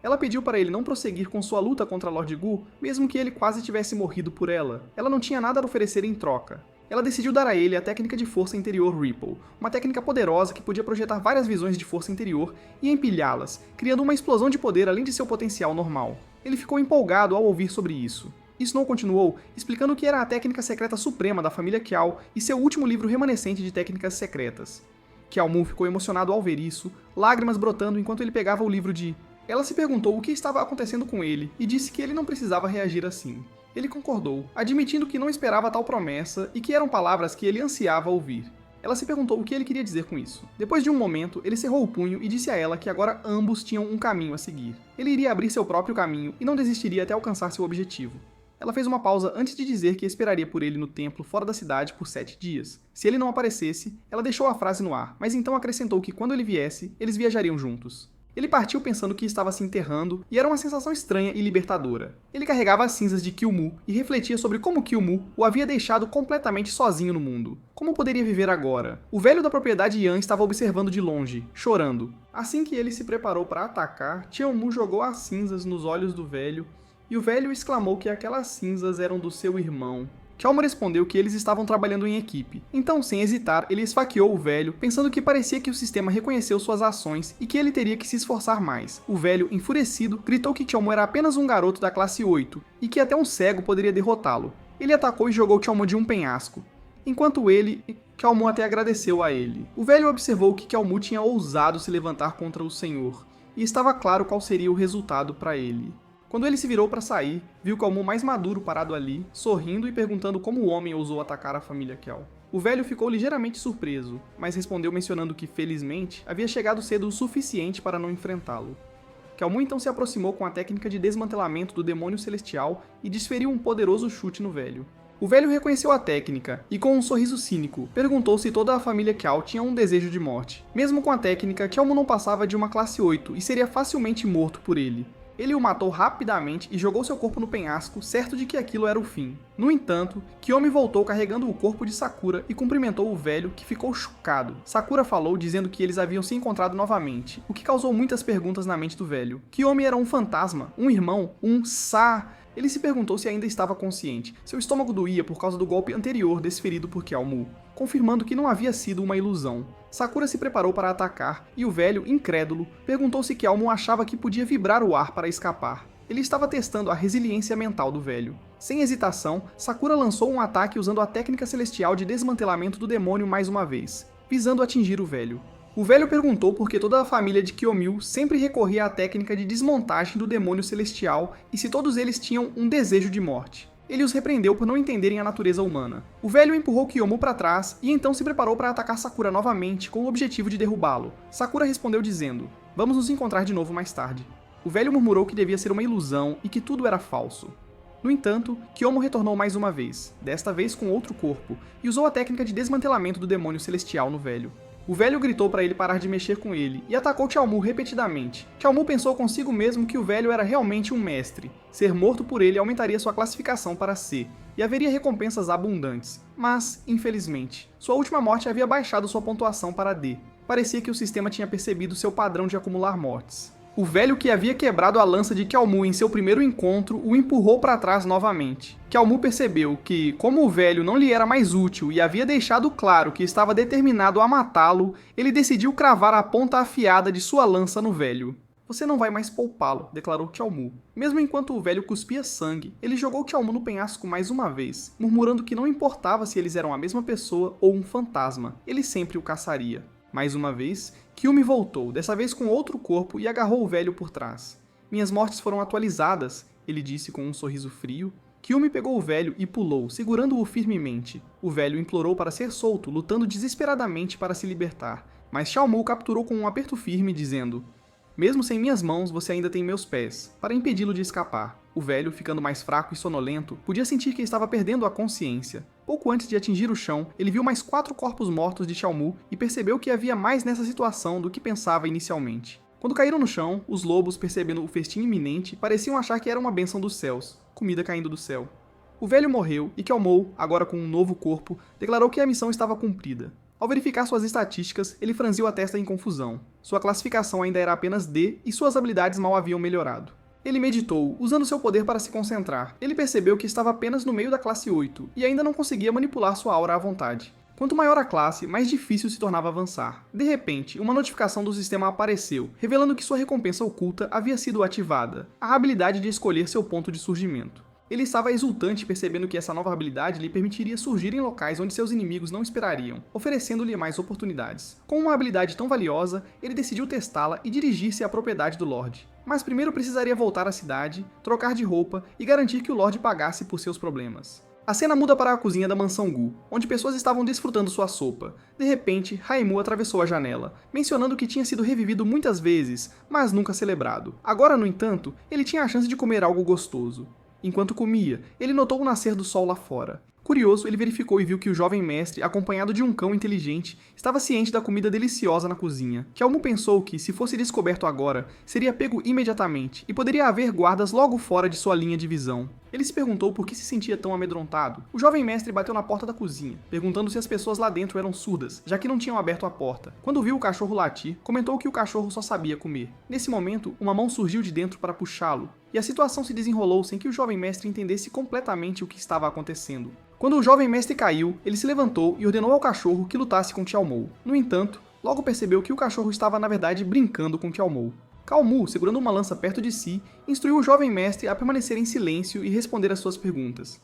Speaker 1: Ela pediu para ele não prosseguir com sua luta contra Lord Gu, mesmo que ele quase tivesse morrido por ela. Ela não tinha nada a oferecer em troca. Ela decidiu dar a ele a técnica de força interior Ripple, uma técnica poderosa que podia projetar várias visões de força interior e empilhá-las, criando uma explosão de poder além de seu potencial normal. Ele ficou empolgado ao ouvir sobre isso. Snow continuou, explicando que era a técnica secreta suprema da família Kiao e seu último livro remanescente de técnicas secretas. Kiao Mu ficou emocionado ao ver isso, lágrimas brotando enquanto ele pegava o livro de... Ela se perguntou o que estava acontecendo com ele e disse que ele não precisava reagir assim. Ele concordou, admitindo que não esperava tal promessa e que eram palavras que ele ansiava ouvir. Ela se perguntou o que ele queria dizer com isso. Depois de um momento, ele cerrou o punho e disse a ela que agora ambos tinham um caminho a seguir. Ele iria abrir seu próprio caminho e não desistiria até alcançar seu objetivo. Ela fez uma pausa antes de dizer que esperaria por ele no templo fora da cidade por 7 dias. Se ele não aparecesse, ela deixou a frase no ar, mas então acrescentou que quando ele viesse, eles viajariam juntos. Ele partiu pensando que estava se enterrando, e era uma sensação estranha e libertadora. Ele carregava as cinzas de Kyumu e refletia sobre como Kyumu o havia deixado completamente sozinho no mundo. Como poderia viver agora? O velho da propriedade Yan estava observando de longe, chorando. Assim que ele se preparou para atacar, Kyumu jogou as cinzas nos olhos do velho, e o velho exclamou que aquelas cinzas eram do seu irmão. Kyaomu respondeu que eles estavam trabalhando em equipe. Então, sem hesitar, ele esfaqueou o velho, pensando que parecia que o sistema reconheceu suas ações e que ele teria que se esforçar mais. O velho, enfurecido, gritou que Kyaomu era apenas um garoto da classe 8 e que até um cego poderia derrotá-lo. Ele atacou e jogou Kyaomu de um penhasco. Enquanto ele, Kyaomu até agradeceu a ele. O velho observou que Kyaomu tinha ousado se levantar contra o senhor, e estava claro qual seria o resultado para ele. Quando ele se virou para sair, viu Kyaomu mais maduro parado ali, sorrindo e perguntando como o homem ousou atacar a família Kiao. O velho ficou ligeiramente surpreso, mas respondeu mencionando que, felizmente, havia chegado cedo o suficiente para não enfrentá-lo. Kyaomu então se aproximou com a técnica de desmantelamento do demônio celestial e desferiu um poderoso chute no velho. O velho reconheceu a técnica e, com um sorriso cínico, perguntou se toda a família Kiao tinha um desejo de morte. Mesmo com a técnica, Kyaomu não passava de uma classe 8 e seria facilmente morto por ele. Ele o matou rapidamente e jogou seu corpo no penhasco, certo de que aquilo era o fim. No entanto, Kiyomi voltou carregando o corpo de Sakura e cumprimentou o velho, que ficou chocado. Sakura falou dizendo que eles haviam se encontrado novamente, o que causou muitas perguntas na mente do velho. Kiyomi era um fantasma, um irmão, um Ele se perguntou se ainda estava consciente. Seu estômago doía por causa do golpe anterior desferido por Kyaomu, confirmando que não havia sido uma ilusão. Sakura se preparou para atacar, e o velho, incrédulo, perguntou se Kyaomu achava que podia vibrar o ar para escapar. Ele estava testando a resiliência mental do velho. Sem hesitação, Sakura lançou um ataque usando a técnica celestial de desmantelamento do demônio mais uma vez, visando atingir o velho. O velho perguntou por que toda a família de Kiyomiu sempre recorria à técnica de desmontagem do demônio celestial e se todos eles tinham um desejo de morte. Ele os repreendeu por não entenderem a natureza humana. O velho empurrou Kiyomu para trás e então se preparou para atacar Sakura novamente com o objetivo de derrubá-lo. Sakura respondeu dizendo: "Vamos nos encontrar de novo mais tarde." O velho murmurou que devia ser uma ilusão e que tudo era falso. No entanto, Kiyomu retornou mais uma vez, desta vez com outro corpo, e usou a técnica de desmantelamento do demônio celestial no velho. O velho gritou para ele parar de mexer com ele e atacou Kyaomu repetidamente. Kyaomu pensou consigo mesmo que o velho era realmente um mestre. Ser morto por ele aumentaria sua classificação para C, e haveria recompensas abundantes. Mas, infelizmente, sua última morte havia baixado sua pontuação para D. Parecia que o sistema tinha percebido seu padrão de acumular mortes. O velho que havia quebrado a lança de Qiao-Mu em seu primeiro encontro o empurrou para trás novamente. Qiao-Mu percebeu que, como o velho não lhe era mais útil e havia deixado claro que estava determinado a matá-lo, ele decidiu cravar a ponta afiada de sua lança no velho. Você não vai mais poupá-lo, declarou Qiao-Mu. Mesmo enquanto o velho cuspia sangue, ele jogou Qiao-Mu no penhasco mais uma vez, murmurando que não importava se eles eram a mesma pessoa ou um fantasma, ele sempre o caçaria. Mais uma vez, Kyuumi voltou, dessa vez com outro corpo, e agarrou o velho por trás. Minhas mortes foram atualizadas, ele disse com um sorriso frio. Kyuumi pegou o velho e pulou, segurando-o firmemente. O velho implorou para ser solto, lutando desesperadamente para se libertar, mas Xiaomu o capturou com um aperto firme, dizendo: mesmo sem minhas mãos, você ainda tem meus pés, para impedi-lo de escapar. O velho, ficando mais fraco e sonolento, podia sentir que estava perdendo a consciência. Pouco antes de atingir o chão, ele viu mais 4 corpos mortos de Xiaomu e percebeu que havia mais nessa situação do que pensava inicialmente. Quando caíram no chão, os lobos, percebendo o festim iminente, pareciam achar que era uma bênção dos céus, comida caindo do céu. O velho morreu e Qiao-Mu, agora com um novo corpo, declarou que a missão estava cumprida. Ao verificar suas estatísticas, ele franziu a testa em confusão. Sua classificação ainda era apenas D e suas habilidades mal haviam melhorado. Ele meditou, usando seu poder para se concentrar. Ele percebeu que estava apenas no meio da classe 8 e ainda não conseguia manipular sua aura à vontade. Quanto maior a classe, mais difícil se tornava avançar. De repente, uma notificação do sistema apareceu, revelando que sua recompensa oculta havia sido ativada, a habilidade de escolher seu ponto de surgimento. Ele estava exultante percebendo que essa nova habilidade lhe permitiria surgir em locais onde seus inimigos não esperariam, oferecendo-lhe mais oportunidades. Com uma habilidade tão valiosa, ele decidiu testá-la e dirigir-se à propriedade do Lorde. Mas primeiro precisaria voltar à cidade, trocar de roupa e garantir que o Lorde pagasse por seus problemas. A cena muda para a cozinha da mansão Gu, onde pessoas estavam desfrutando sua sopa. De repente, Raimu atravessou a janela, mencionando que tinha sido revivido muitas vezes, mas nunca celebrado. Agora, no entanto, ele tinha a chance de comer algo gostoso. Enquanto comia, ele notou o nascer do sol lá fora. Curioso, ele verificou e viu que o jovem mestre, acompanhado de um cão inteligente, estava ciente da comida deliciosa na cozinha. Qiao-Mu pensou que, se fosse descoberto agora, seria pego imediatamente, e poderia haver guardas logo fora de sua linha de visão. Ele se perguntou por que se sentia tão amedrontado. O jovem mestre bateu na porta da cozinha, perguntando se as pessoas lá dentro eram surdas, já que não tinham aberto a porta. Quando viu o cachorro latir, comentou que o cachorro só sabia comer. Nesse momento, uma mão surgiu de dentro para puxá-lo, e a situação se desenrolou sem que o jovem mestre entendesse completamente o que estava acontecendo. Quando o jovem mestre caiu, ele se levantou e ordenou ao cachorro que lutasse com Qiao-Mu. No entanto, logo percebeu que o cachorro estava na verdade brincando com Qiao-Mu. Qiao-Mu, segurando uma lança perto de si, instruiu o jovem mestre a permanecer em silêncio e responder às suas perguntas.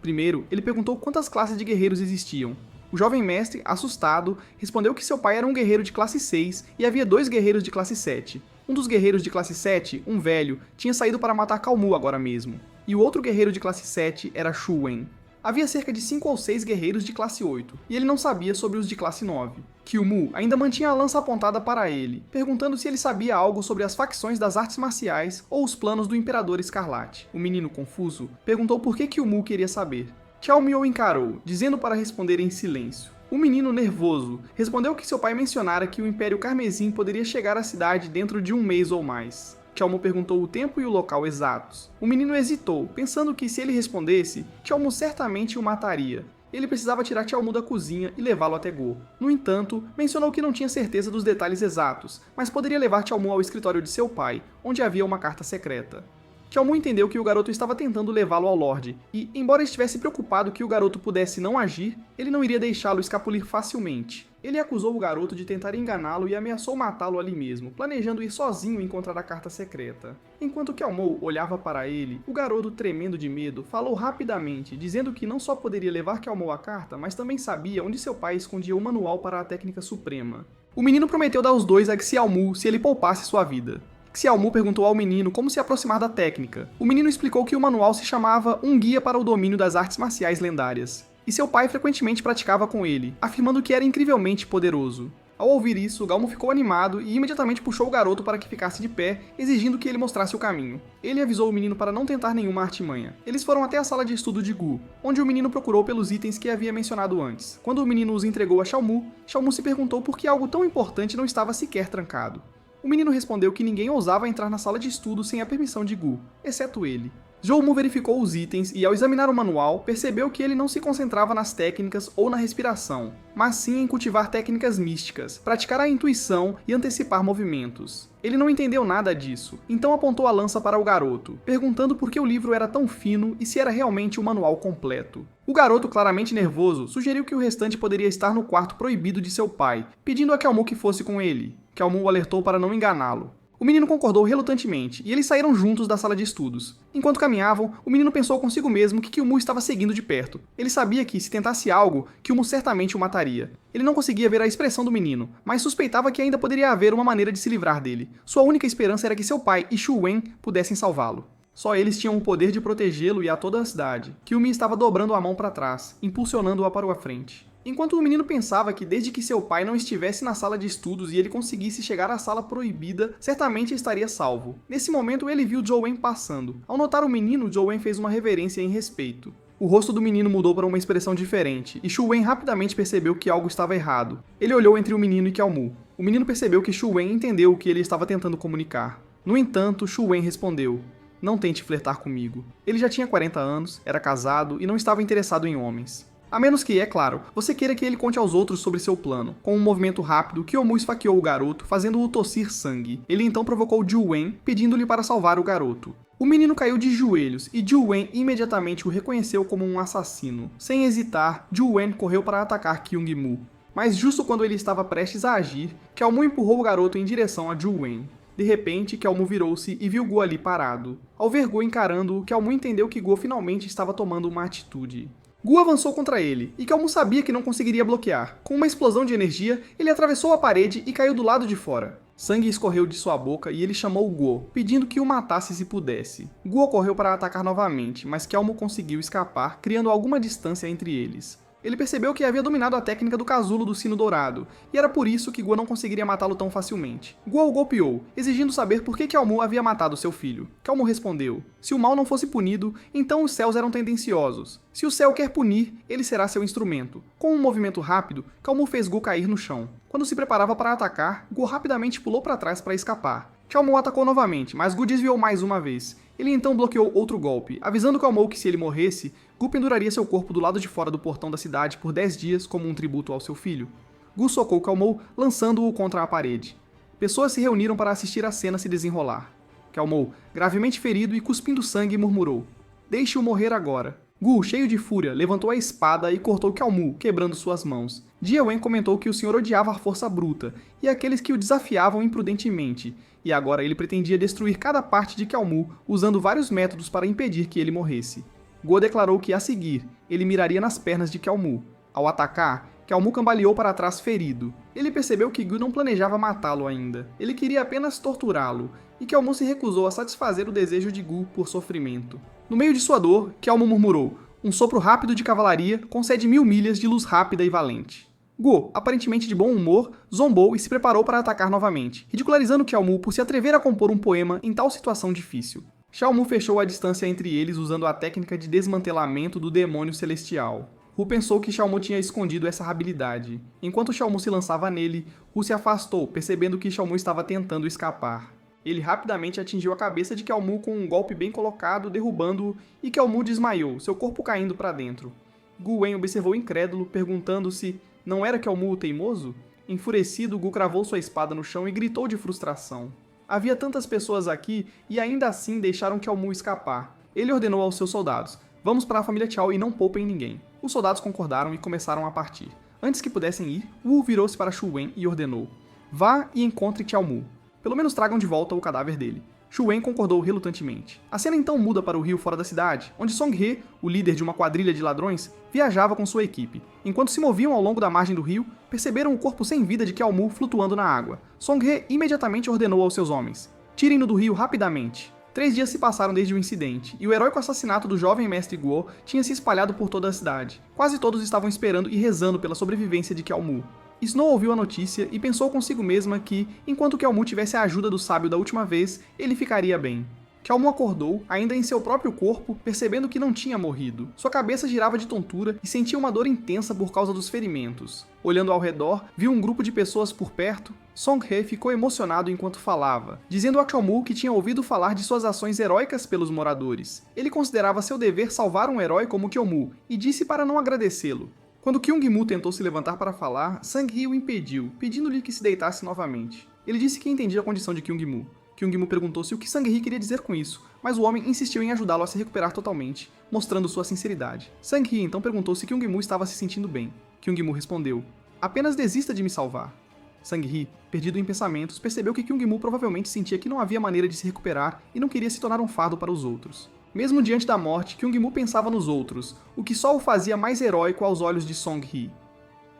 Speaker 1: Primeiro, ele perguntou quantas classes de guerreiros existiam. O jovem mestre, assustado, respondeu que seu pai era um guerreiro de classe 6 e havia 2 guerreiros de classe 7. Um dos guerreiros de classe 7, um velho, tinha saído para matar Qiao-Mu agora mesmo. E o outro guerreiro de classe 7 era Shu Wen. Havia cerca de 5 ou 6 guerreiros de classe 8, e ele não sabia sobre os de classe 9. Qiao-Mu ainda mantinha a lança apontada para ele, perguntando se ele sabia algo sobre as facções das artes marciais ou os planos do Imperador Escarlate. O menino, confuso, perguntou por que Qiao-Mu queria saber. Qiao-Mu o encarou, dizendo para responder em silêncio. O menino, nervoso, respondeu que seu pai mencionara que o Império Carmesim poderia chegar à cidade dentro de 1 mês ou mais. Qiao-Mu perguntou o tempo e o local exatos. O menino hesitou, pensando que se ele respondesse, Qiao-Mu certamente o mataria. Ele precisava tirar Qiao-Mu da cozinha e levá-lo até Go. No entanto, mencionou que não tinha certeza dos detalhes exatos, mas poderia levar Qiao-Mu ao escritório de seu pai, onde havia uma carta secreta. Qiao-Mu entendeu que o garoto estava tentando levá-lo ao Lorde, e, embora estivesse preocupado que o garoto pudesse não agir, ele não iria deixá-lo escapulir facilmente. Ele acusou o garoto de tentar enganá-lo e ameaçou matá-lo ali mesmo, planejando ir sozinho encontrar a carta secreta. Enquanto Qiao-Mu olhava para ele, o garoto, tremendo de medo, falou rapidamente, dizendo que não só poderia levar Qiao-Mu a carta, mas também sabia onde seu pai escondia o manual para a técnica suprema. O menino prometeu dar os dois a Xiaomu se ele poupasse sua vida. Xiaomu perguntou ao menino como se aproximar da técnica. O menino explicou que o manual se chamava Um Guia para o Domínio das Artes Marciais Lendárias, e seu pai frequentemente praticava com ele, afirmando que era incrivelmente poderoso. Ao ouvir isso, Galmo ficou animado e imediatamente puxou o garoto para que ficasse de pé, exigindo que ele mostrasse o caminho. Ele avisou o menino para não tentar nenhuma artimanha. Eles foram até a sala de estudo de Gu, onde o menino procurou pelos itens que havia mencionado antes. Quando o menino os entregou a Xiaomu, Xiaomu se perguntou por que algo tão importante não estava sequer trancado. O menino respondeu que ninguém ousava entrar na sala de estudo sem a permissão de Gu, exceto ele. Zhou-Mu verificou os itens e, ao examinar o manual, percebeu que ele não se concentrava nas técnicas ou na respiração, mas sim em cultivar técnicas místicas, praticar a intuição e antecipar movimentos. Ele não entendeu nada disso, então apontou a lança para o garoto, perguntando por que o livro era tão fino e se era realmente o manual completo. O garoto, claramente nervoso, sugeriu que o restante poderia estar no quarto proibido de seu pai, pedindo a Qiao-Mu que fosse com ele. Qiao-Mu o alertou para não enganá-lo. O menino concordou relutantemente, e eles saíram juntos da sala de estudos. Enquanto caminhavam, o menino pensou consigo mesmo que Qiao-Mu estava seguindo de perto. Ele sabia que, se tentasse algo, Qiao-Mu certamente o mataria. Ele não conseguia ver a expressão do menino, mas suspeitava que ainda poderia haver uma maneira de se livrar dele. Sua única esperança era que seu pai e Shu Wen pudessem salvá-lo. Só eles tinham o poder de protegê-lo e a toda a cidade. Qiao-Mu estava dobrando a mão para trás, impulsionando-a para a frente. Enquanto o menino pensava que desde que seu pai não estivesse na sala de estudos e ele conseguisse chegar à sala proibida, certamente estaria salvo. Nesse momento ele viu Zhou Wen passando. Ao notar o menino, Zhou Wen fez uma reverência em respeito. O rosto do menino mudou para uma expressão diferente, e Shu Wen rapidamente percebeu que algo estava errado. Ele olhou entre o menino e Qiao-Mu. O menino percebeu que Shu Wen entendeu o que ele estava tentando comunicar. No entanto, Shu Wen respondeu: "Não tente flertar comigo." Ele já tinha 40 anos, era casado e não estava interessado em homens. A menos que, é claro, você queira que ele conte aos outros sobre seu plano. Com um movimento rápido, Qiao-Mu esfaqueou o garoto, fazendo-o tossir sangue. Ele então provocou Zhu Wen, pedindo-lhe para salvar o garoto. O menino caiu de joelhos, e Zhu Wen imediatamente o reconheceu como um assassino. Sem hesitar, Zhu Wen correu para atacar Kyung-Mu. Mas justo quando ele estava prestes a agir, Qiao-Mu empurrou o garoto em direção a Zhu Wen. De repente, Qiao-Mu virou-se e viu Guo ali parado. Ao ver Guo encarando-o, Qiao-Mu entendeu que Guo finalmente estava tomando uma atitude. Guo avançou contra ele, e Qiao-Mu sabia que não conseguiria bloquear. Com uma explosão de energia, ele atravessou a parede e caiu do lado de fora. Sangue escorreu de sua boca e ele chamou Guo, pedindo que o matasse se pudesse. Guo correu para atacar novamente, mas Qiao-Mu conseguiu escapar, criando alguma distância entre eles. Ele percebeu que havia dominado a técnica do casulo do sino dourado, e era por isso que Guo não conseguiria matá-lo tão facilmente. Guo o golpeou, exigindo saber por que Qiao-Mu havia matado seu filho. Qiao-Mu respondeu: "Se o mal não fosse punido, então os céus eram tendenciosos. Se o céu quer punir, ele será seu instrumento." Com um movimento rápido, Qiao-Mu fez Guo cair no chão. Quando se preparava para atacar, Guo rapidamente pulou para trás para escapar. Qiao-Mu atacou novamente, mas Guo desviou mais uma vez. Ele então bloqueou outro golpe, avisando Qiao-Mu que se ele morresse, Guo penduraria seu corpo do lado de fora do portão da cidade por 10 dias como um tributo ao seu filho. Guo socou Qiao-Mu, lançando-o contra a parede. Pessoas se reuniram para assistir a cena se desenrolar. Qiao-Mu, gravemente ferido e cuspindo sangue, murmurou: "Deixe-o morrer agora." Guo, cheio de fúria, levantou a espada e cortou Qiao-Mu, quebrando suas mãos. Jie Wen comentou que o senhor odiava a força bruta e aqueles que o desafiavam imprudentemente, e agora ele pretendia destruir cada parte de Qiao-Mu, usando vários métodos para impedir que ele morresse. Guo declarou que, a seguir, ele miraria nas pernas de Qiao-Mu. Ao atacar, Qiao-Mu cambaleou para trás ferido. Ele percebeu que Guo não planejava matá-lo ainda. Ele queria apenas torturá-lo, e Qiao-Mu se recusou a satisfazer o desejo de Guo por sofrimento. No meio de sua dor, Qiao-Mu murmurou: "Um sopro rápido de cavalaria concede 1000 milhas de luz rápida e valente." Guo, aparentemente de bom humor, zombou e se preparou para atacar novamente, ridicularizando Qiao-Mu por se atrever a compor um poema em tal situação difícil. Xiaomu fechou a distância entre eles usando a técnica de desmantelamento do demônio celestial. Hu pensou que Xiaomu tinha escondido essa habilidade. Enquanto Xiaomu se lançava nele, Hu se afastou, percebendo que Xiaomu estava tentando escapar. Ele rapidamente atingiu a cabeça de Qiao-Mu com um golpe bem colocado, derrubando-o, e Qiao-Mu desmaiou, seu corpo caindo para dentro. Gu Wen observou incrédulo, perguntando se não era Qiao-Mu o teimoso? Enfurecido, Gu cravou sua espada no chão e gritou de frustração. Havia tantas pessoas aqui e ainda assim deixaram Qiao-Mu escapar. Ele ordenou aos seus soldados: "Vamos para a família Qiao e não poupem ninguém." Os soldados concordaram e começaram a partir. Antes que pudessem ir, Wu virou-se para Shu Wen e ordenou: "Vá e encontre Qiao-Mu. Pelo menos tragam de volta o cadáver dele." Shu Wen concordou relutantemente. A cena então muda para o rio fora da cidade, onde Song He, o líder de uma quadrilha de ladrões, viajava com sua equipe. Enquanto se moviam ao longo da margem do rio, perceberam o corpo sem vida de Qiao-Mu flutuando na água. Song He imediatamente ordenou aos seus homens: "Tirem-no do rio rapidamente." 3 dias se passaram desde o incidente, e o heróico assassinato do jovem mestre Guo tinha se espalhado por toda a cidade. Quase todos estavam esperando e rezando pela sobrevivência de Qiao-Mu. Snow ouviu a notícia e pensou consigo mesma que, enquanto Qiao-Mu tivesse a ajuda do sábio da última vez, ele ficaria bem. Kyaomu acordou, ainda em seu próprio corpo, percebendo que não tinha morrido. Sua cabeça girava de tontura e sentia uma dor intensa por causa dos ferimentos. Olhando ao redor, viu um grupo de pessoas por perto. Song-He ficou emocionado enquanto falava, dizendo a Kyaomu que tinha ouvido falar de suas ações heróicas pelos moradores. Ele considerava seu dever salvar um herói como Kyaomu e disse para não agradecê-lo. Quando Kyung-Moo tentou se levantar para falar, Sang-Hee o impediu, pedindo-lhe que se deitasse novamente. Ele disse que entendia a condição de Kyung-Moo. Kyung-Moo perguntou-se o que Sang-Hee queria dizer com isso, mas o homem insistiu em ajudá-lo a se recuperar totalmente, mostrando sua sinceridade. Sang-Hee então perguntou se Kyung-Moo estava se sentindo bem. Kyung-Moo respondeu: "Apenas desista de me salvar." Sang-Hee, perdido em pensamentos, percebeu que Kyung-Moo provavelmente sentia que não havia maneira de se recuperar e não queria se tornar um fardo para os outros. Mesmo diante da morte, Kyung-Moo pensava nos outros, o que só o fazia mais heróico aos olhos de Song-Hee.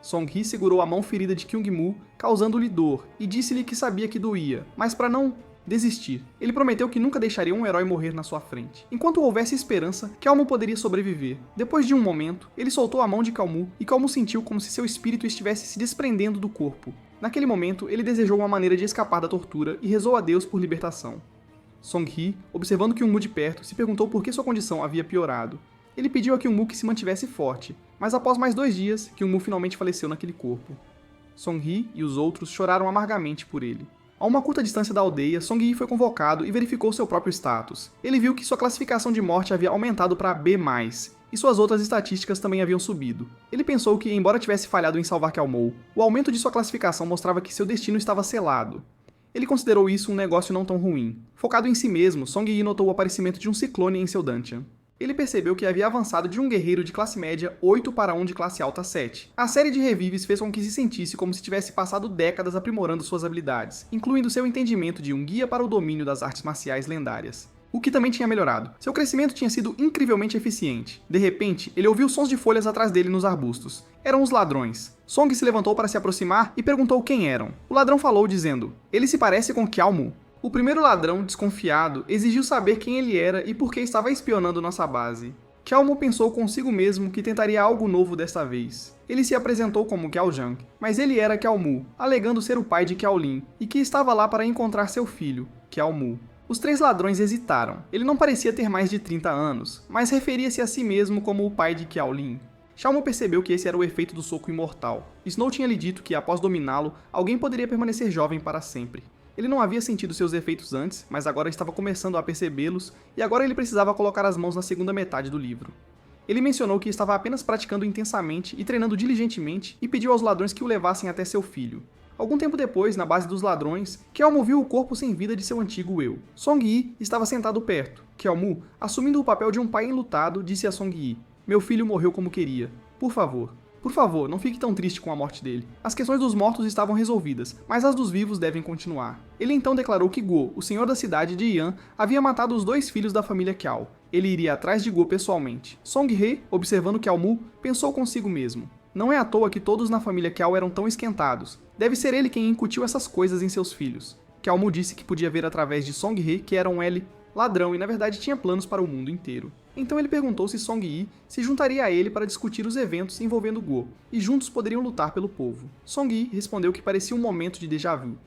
Speaker 1: Song-Hee segurou a mão ferida de Kyung-Moo, causando-lhe dor, e disse-lhe que sabia que doía, mas para não desistir. Ele prometeu que nunca deixaria um herói morrer na sua frente. Enquanto houvesse esperança, Kyaomu poderia sobreviver. Depois de um momento, ele soltou a mão de Kyaomu e Kyaomu sentiu como se seu espírito estivesse se desprendendo do corpo. Naquele momento, ele desejou uma maneira de escapar da tortura e rezou a Deus por libertação. Song-Hee, observando Kyung-Moo de perto, se perguntou por que sua condição havia piorado. Ele pediu a Kyung-Moo que se mantivesse forte, mas após mais 2 dias, Kyung-Moo finalmente faleceu naquele corpo. Song-Hee e os outros choraram amargamente por ele. A uma curta distância da aldeia, Song-Hee foi convocado e verificou seu próprio status. Ele viu que sua classificação de morte havia aumentado para B+, e suas outras estatísticas também haviam subido. Ele pensou que, embora tivesse falhado em salvar Kyaomu, o aumento de sua classificação mostrava que seu destino estava selado. Ele considerou isso um negócio não tão ruim. Focado em si mesmo, Song-Hee notou o aparecimento de um ciclone em seu dungeon. Ele percebeu que havia avançado de um guerreiro de classe média 8 para um de classe alta 7. A série de revives fez com que se sentisse como se tivesse passado décadas aprimorando suas habilidades, incluindo seu entendimento de um guia para o domínio das artes marciais lendárias. O que também tinha melhorado. Seu crescimento tinha sido incrivelmente eficiente. De repente, ele ouviu sons de folhas atrás dele nos arbustos. Eram os ladrões. Song se levantou para se aproximar e perguntou quem eram. O ladrão falou dizendo: "Ele se parece com Kyaomu." O primeiro ladrão, desconfiado, exigiu saber quem ele era e por que estava espionando nossa base. Kyaomu pensou consigo mesmo que tentaria algo novo desta vez. Ele se apresentou como Kyaojang, mas ele era Kyaomu, alegando ser o pai de Kyaolin, e que estava lá para encontrar seu filho, Kyaomu. Os 3 ladrões hesitaram. Ele não parecia ter mais de 30 anos, mas referia-se a si mesmo como o pai de Kyaolin. Kyaomu percebeu que esse era o efeito do soco imortal. Snow tinha lhe dito que, após dominá-lo, alguém poderia permanecer jovem para sempre. Ele não havia sentido seus efeitos antes, mas agora estava começando a percebê-los, e agora ele precisava colocar as mãos na segunda metade do livro. Ele mencionou que estava apenas praticando intensamente e treinando diligentemente, e pediu aos ladrões que o levassem até seu filho. Algum tempo depois, na base dos ladrões, Kyaomu viu o corpo sem vida de seu antigo eu. Song-Hee estava sentado perto. Kyaomu, assumindo o papel de um pai enlutado, disse a Song-Hee: "Meu filho morreu como queria. Por favor, não fique tão triste com a morte dele. As questões dos mortos estavam resolvidas, mas as dos vivos devem continuar." Ele então declarou que Guo, o senhor da cidade de Yan, havia matado os 2 filhos da família Kiao. Ele iria atrás de Guo pessoalmente. Song-Hee, observando Kyaomu, pensou consigo mesmo: "Não é à toa que todos na família Kiao eram tão esquentados. Deve ser ele quem incutiu essas coisas em seus filhos." Kyaomu disse que podia ver através de Song-Hee que era um ladrão e na verdade tinha planos para o mundo inteiro. Então ele perguntou se Song-Hee se juntaria a ele para discutir os eventos envolvendo Guo, e juntos poderiam lutar pelo povo. Song-Hee respondeu que parecia um momento de déjà vu.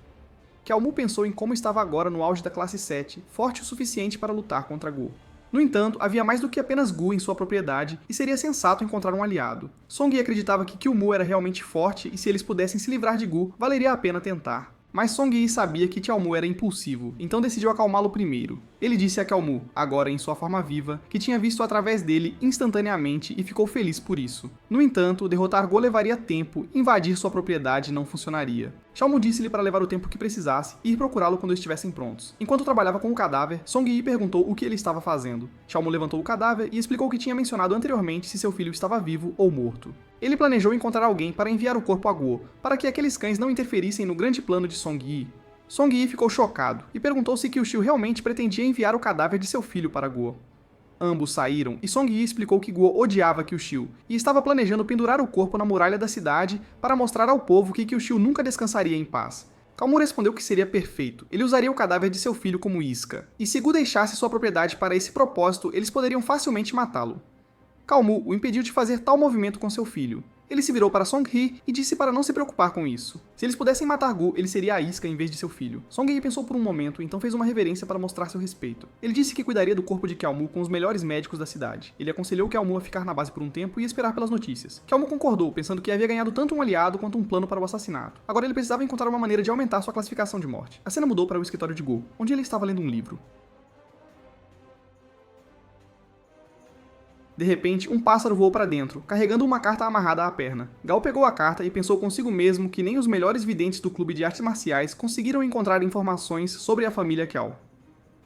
Speaker 1: Kyaomu pensou em como estava agora no auge da classe 7, forte o suficiente para lutar contra Guo. No entanto, havia mais do que apenas Guo em sua propriedade, e seria sensato encontrar um aliado. Song-Hee acreditava que Kyaomu era realmente forte, e se eles pudessem se livrar de Guo, valeria a pena tentar. Mas Song-Hee sabia que Kyaomu era impulsivo, então decidiu acalmá-lo primeiro. Ele disse a Kyaomu, agora em sua forma viva, que tinha visto através dele instantaneamente e ficou feliz por isso. No entanto, derrotar Guo levaria tempo e invadir sua propriedade não funcionaria. Kyaomu disse-lhe para levar o tempo que precisasse e ir procurá-lo quando estivessem prontos. Enquanto trabalhava com o cadáver, Song-Hee perguntou o que ele estava fazendo. Kyaomu levantou o cadáver e explicou que tinha mencionado anteriormente se seu filho estava vivo ou morto. Ele planejou encontrar alguém para enviar o corpo a Guo, para que aqueles cães não interferissem no grande plano de Song-Hee. Song-Hee ficou chocado e perguntou se Kyushu realmente pretendia enviar o cadáver de seu filho para Guo. Ambos saíram e Song-Hee explicou que Guo odiava Kyushu e estava planejando pendurar o corpo na muralha da cidade para mostrar ao povo que Kyushu nunca descansaria em paz. Kyaomu respondeu que seria perfeito. Ele usaria o cadáver de seu filho como isca, e se Guo deixasse sua propriedade para esse propósito, eles poderiam facilmente matá-lo. Kyaomu o impediu de fazer tal movimento com seu filho. Ele se virou para Song-hee e disse para não se preocupar com isso. Se eles pudessem matar Gu, ele seria a isca em vez de seu filho. Song-hee pensou por um momento, então fez uma reverência para mostrar seu respeito. Ele disse que cuidaria do corpo de Kiao-mu com os melhores médicos da cidade. Ele aconselhou Kiao-mu a ficar na base por um tempo e esperar pelas notícias. Kiao-mu concordou, pensando que havia ganhado tanto um aliado quanto um plano para o assassinato. Agora ele precisava encontrar uma maneira de aumentar sua classificação de morte. A cena mudou para o escritório de Gu, onde ele estava lendo um livro. De repente, um pássaro voou para dentro, carregando uma carta amarrada à perna. Gao pegou a carta e pensou consigo mesmo que nem os melhores videntes do clube de artes marciais conseguiram encontrar informações sobre a família Kiao.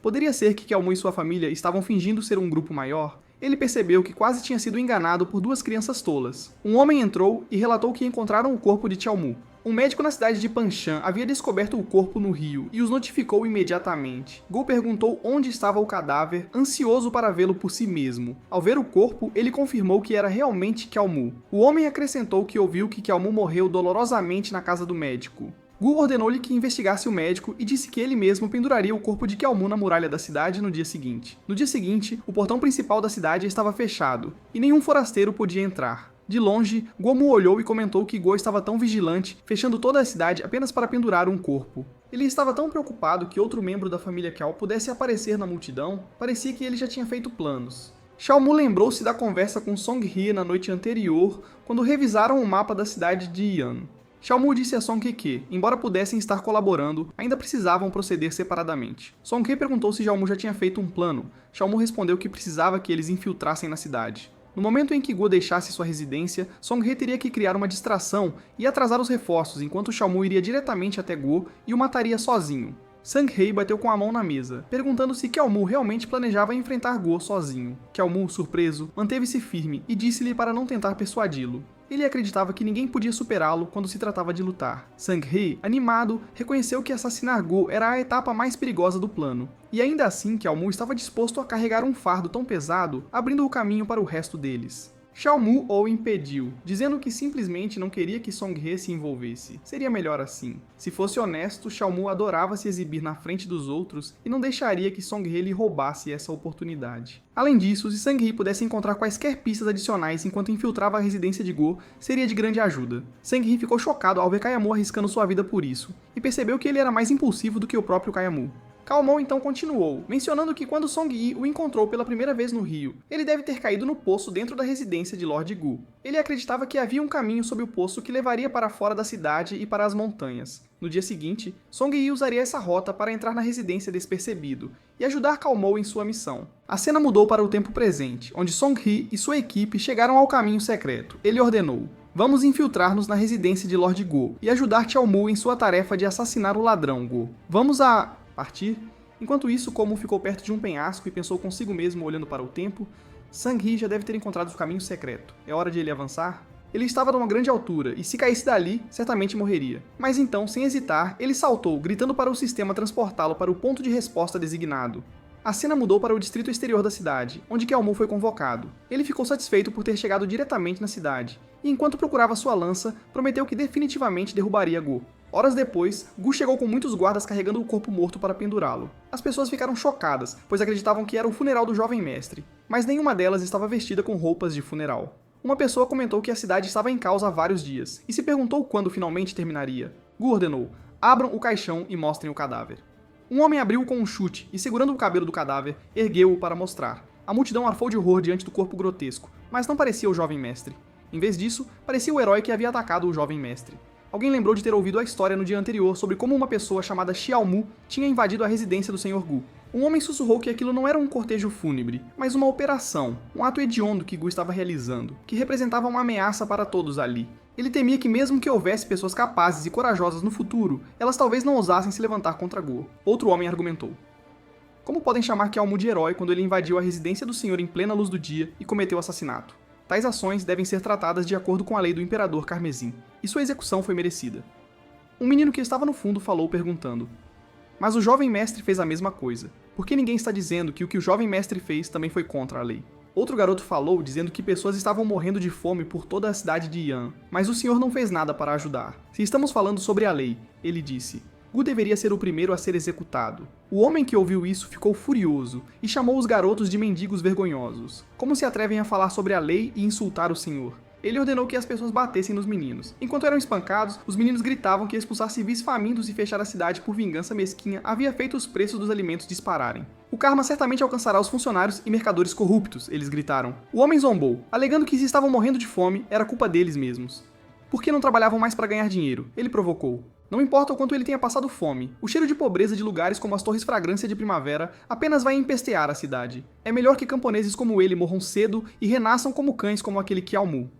Speaker 1: Poderia ser que Kiao-mu e sua família estavam fingindo ser um grupo maior? Ele percebeu que quase tinha sido enganado por duas crianças tolas. Um homem entrou e relatou que encontraram o corpo de Kiao-mu. Um médico na cidade de Panshan havia descoberto o corpo no rio e os notificou imediatamente. Gu perguntou onde estava o cadáver, ansioso para vê-lo por si mesmo. Ao ver o corpo, ele confirmou que era realmente Kiao-mu. O homem acrescentou que ouviu que Kiao-mu morreu dolorosamente na casa do médico. Gu ordenou-lhe que investigasse o médico e disse que ele mesmo penduraria o corpo de Kiao-mu na muralha da cidade no dia seguinte. No dia seguinte, o portão principal da cidade estava fechado e nenhum forasteiro podia entrar. De longe, Guo-mu olhou e comentou que Guo estava tão vigilante, fechando toda a cidade apenas para pendurar um corpo. Ele estava tão preocupado que outro membro da família Kiao pudesse aparecer na multidão, parecia que ele já tinha feito planos. Xiaomu lembrou-se da conversa com Song-hee na noite anterior, quando revisaram o mapa da cidade de Yan. Xiaomu disse a Song-hee que, embora pudessem estar colaborando, ainda precisavam proceder separadamente. Song-hee perguntou se Xiaomu já tinha feito um plano. Xiaomu respondeu que precisava que eles infiltrassem na cidade. No momento em que Gu deixasse sua residência, Song-hee teria que criar uma distração e atrasar os reforços, enquanto Xiaomu iria diretamente até Gu e o mataria sozinho. Sang-hee bateu com a mão na mesa, perguntando se Kiao-mu realmente planejava enfrentar Gu sozinho. Kiao-mu, surpreso, manteve-se firme e disse-lhe para não tentar persuadi-lo. Ele acreditava que ninguém podia superá-lo quando se tratava de lutar. Sang-hee, animado, reconheceu que assassinar Gu era a etapa mais perigosa do plano. E ainda assim, Kiao-mu estava disposto a carregar um fardo tão pesado, abrindo o caminho para o resto deles. Xiaomu o impediu, dizendo que simplesmente não queria que Song-hee se envolvesse. Seria melhor assim. Se fosse honesto, Xiaomu adorava se exibir na frente dos outros e não deixaria que Song-hee lhe roubasse essa oportunidade. Além disso, se Sang-hee pudesse encontrar quaisquer pistas adicionais enquanto infiltrava a residência de Gu, seria de grande ajuda. Sang-hee ficou chocado ao ver Kaya-mu arriscando sua vida por isso, e percebeu que ele era mais impulsivo do que o próprio Kaya-mu. Kao-mo então continuou, mencionando que quando Song-hee o encontrou pela primeira vez no rio, ele deve ter caído no poço dentro da residência de Lord Gu. Ele acreditava que havia um caminho sob o poço que levaria para fora da cidade e para as montanhas. No dia seguinte, Song-hee usaria essa rota para entrar na residência despercebido e ajudar Kao-mo em sua missão. A cena mudou para o tempo presente, onde Song-hee e sua equipe chegaram ao caminho secreto. Ele ordenou: "Vamos infiltrar-nos na residência de Lord Gu e ajudar Xiaomu em sua tarefa de assassinar o ladrão Gu. Vamos a..." partir. Enquanto isso, Como ficou perto de um penhasco e pensou consigo mesmo olhando para o tempo, Sang-hee já deve ter encontrado o caminho secreto. É hora de ele avançar? Ele estava a uma grande altura, e se caísse dali, certamente morreria. Mas então, sem hesitar, ele saltou, gritando para o sistema transportá-lo para o ponto de resposta designado. A cena mudou para o distrito exterior da cidade, onde Kiao-mu foi convocado. Ele ficou satisfeito por ter chegado diretamente na cidade, e enquanto procurava sua lança, prometeu que definitivamente derrubaria Gu. Horas depois, Gu chegou com muitos guardas carregando o corpo morto para pendurá-lo. As pessoas ficaram chocadas, pois acreditavam que era o funeral do jovem mestre, mas nenhuma delas estava vestida com roupas de funeral. Uma pessoa comentou que a cidade estava em causa há vários dias, e se perguntou quando finalmente terminaria. Gu ordenou: "Abram o caixão e mostrem o cadáver." Um homem abriu com um chute e, segurando o cabelo do cadáver, ergueu-o para mostrar. A multidão arfou de horror diante do corpo grotesco, mas não parecia o jovem mestre. Em vez disso, parecia o herói que havia atacado o jovem mestre. Alguém lembrou de ter ouvido a história no dia anterior sobre como uma pessoa chamada Xiaomu tinha invadido a residência do Sr. Gu. Um homem sussurrou que aquilo não era um cortejo fúnebre, mas uma operação, um ato hediondo que Gu estava realizando, que representava uma ameaça para todos ali. Ele temia que mesmo que houvesse pessoas capazes e corajosas no futuro, elas talvez não ousassem se levantar contra Gu. Outro homem argumentou: "Como podem chamar Xiaomu de herói quando ele invadiu a residência do senhor em plena luz do dia e cometeu assassinato? Tais ações devem ser tratadas de acordo com a lei do Imperador Carmesim, e sua execução foi merecida." Um menino que estava no fundo falou perguntando: "Mas o jovem mestre fez a mesma coisa. Por que ninguém está dizendo que o que o jovem mestre fez também foi contra a lei?" Outro garoto falou dizendo que pessoas estavam morrendo de fome por toda a cidade de Yan, mas o senhor não fez nada para ajudar. "Se estamos falando sobre a lei", ele disse, "Gu deveria ser o primeiro a ser executado." O homem que ouviu isso ficou furioso e chamou os garotos de mendigos vergonhosos. Como se atrevem a falar sobre a lei e insultar o senhor? Ele ordenou que as pessoas batessem nos meninos. Enquanto eram espancados, os meninos gritavam que expulsar civis famintos e fechar a cidade por vingança mesquinha havia feito os preços dos alimentos dispararem. O karma certamente alcançará os funcionários e mercadores corruptos, eles gritaram. O homem zombou, alegando que se estavam morrendo de fome, era culpa deles mesmos. Por que não trabalhavam mais para ganhar dinheiro? Ele provocou. Não importa o quanto ele tenha passado fome, o cheiro de pobreza de lugares como as Torres Fragrância de Primavera apenas vai empestear a cidade. É melhor que camponeses como ele morram cedo e renasçam como cães como aquele Kiaomu.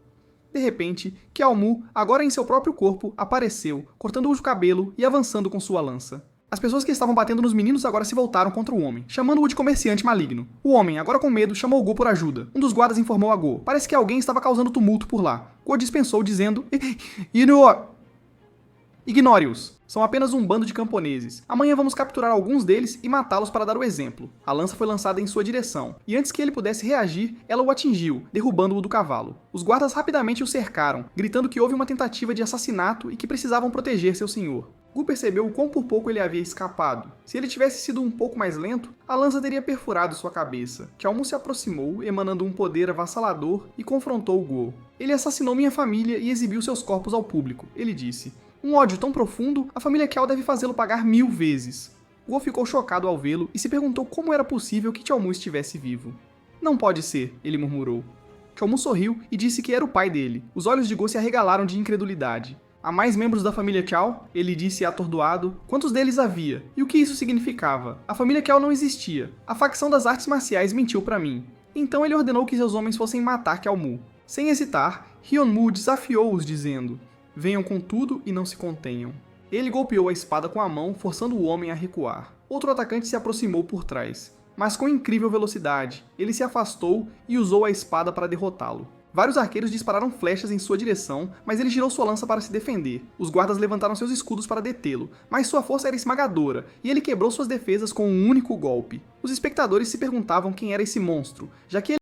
Speaker 1: De repente, Kiaomu, agora em seu próprio corpo, apareceu, cortando o cabelo e avançando com sua lança. As pessoas que estavam batendo nos meninos agora se voltaram contra o homem, chamando-o de comerciante maligno. O homem, agora com medo, chamou Go por ajuda. Um dos guardas informou a Go. Parece que alguém estava causando tumulto por lá. Go dispensou, dizendo... Ignore-os. São apenas um bando de camponeses. Amanhã vamos capturar alguns deles e matá-los para dar o exemplo. A lança foi lançada em sua direção, e antes que ele pudesse reagir, ela o atingiu, derrubando-o do cavalo. Os guardas rapidamente o cercaram, gritando que houve uma tentativa de assassinato e que precisavam proteger seu senhor. Gu percebeu o quão por pouco ele havia escapado. Se ele tivesse sido um pouco mais lento, a lança teria perfurado sua cabeça. Kiaomu se aproximou, emanando um poder avassalador, e confrontou Gu. Ele assassinou minha família e exibiu seus corpos ao público, ele disse. Um ódio tão profundo, a família Kiao deve fazê-lo pagar 1000 vezes. Guo ficou chocado ao vê-lo e se perguntou como era possível que Kiaomu estivesse vivo. Não pode ser, ele murmurou. Kiaomu sorriu e disse que era o pai dele. Os olhos de Guo se arregalaram de incredulidade. Há mais membros da família Kiao? Ele disse atordoado. Quantos deles havia? E o que isso significava? A família Kiao não existia. A facção das artes marciais mentiu para mim. Então ele ordenou que seus homens fossem matar Kiaomu. Sem hesitar, Hyunmu desafiou-os dizendo... Venham com tudo e não se contenham. Ele golpeou a espada com a mão, forçando o homem a recuar. Outro atacante se aproximou por trás, mas com incrível velocidade. Ele se afastou e usou a espada para derrotá-lo. Vários arqueiros dispararam flechas em sua direção, mas ele girou sua lança para se defender. Os guardas levantaram seus escudos para detê-lo, mas sua força era esmagadora, e ele quebrou suas defesas com um único golpe. Os espectadores se perguntavam quem era esse monstro, já que ele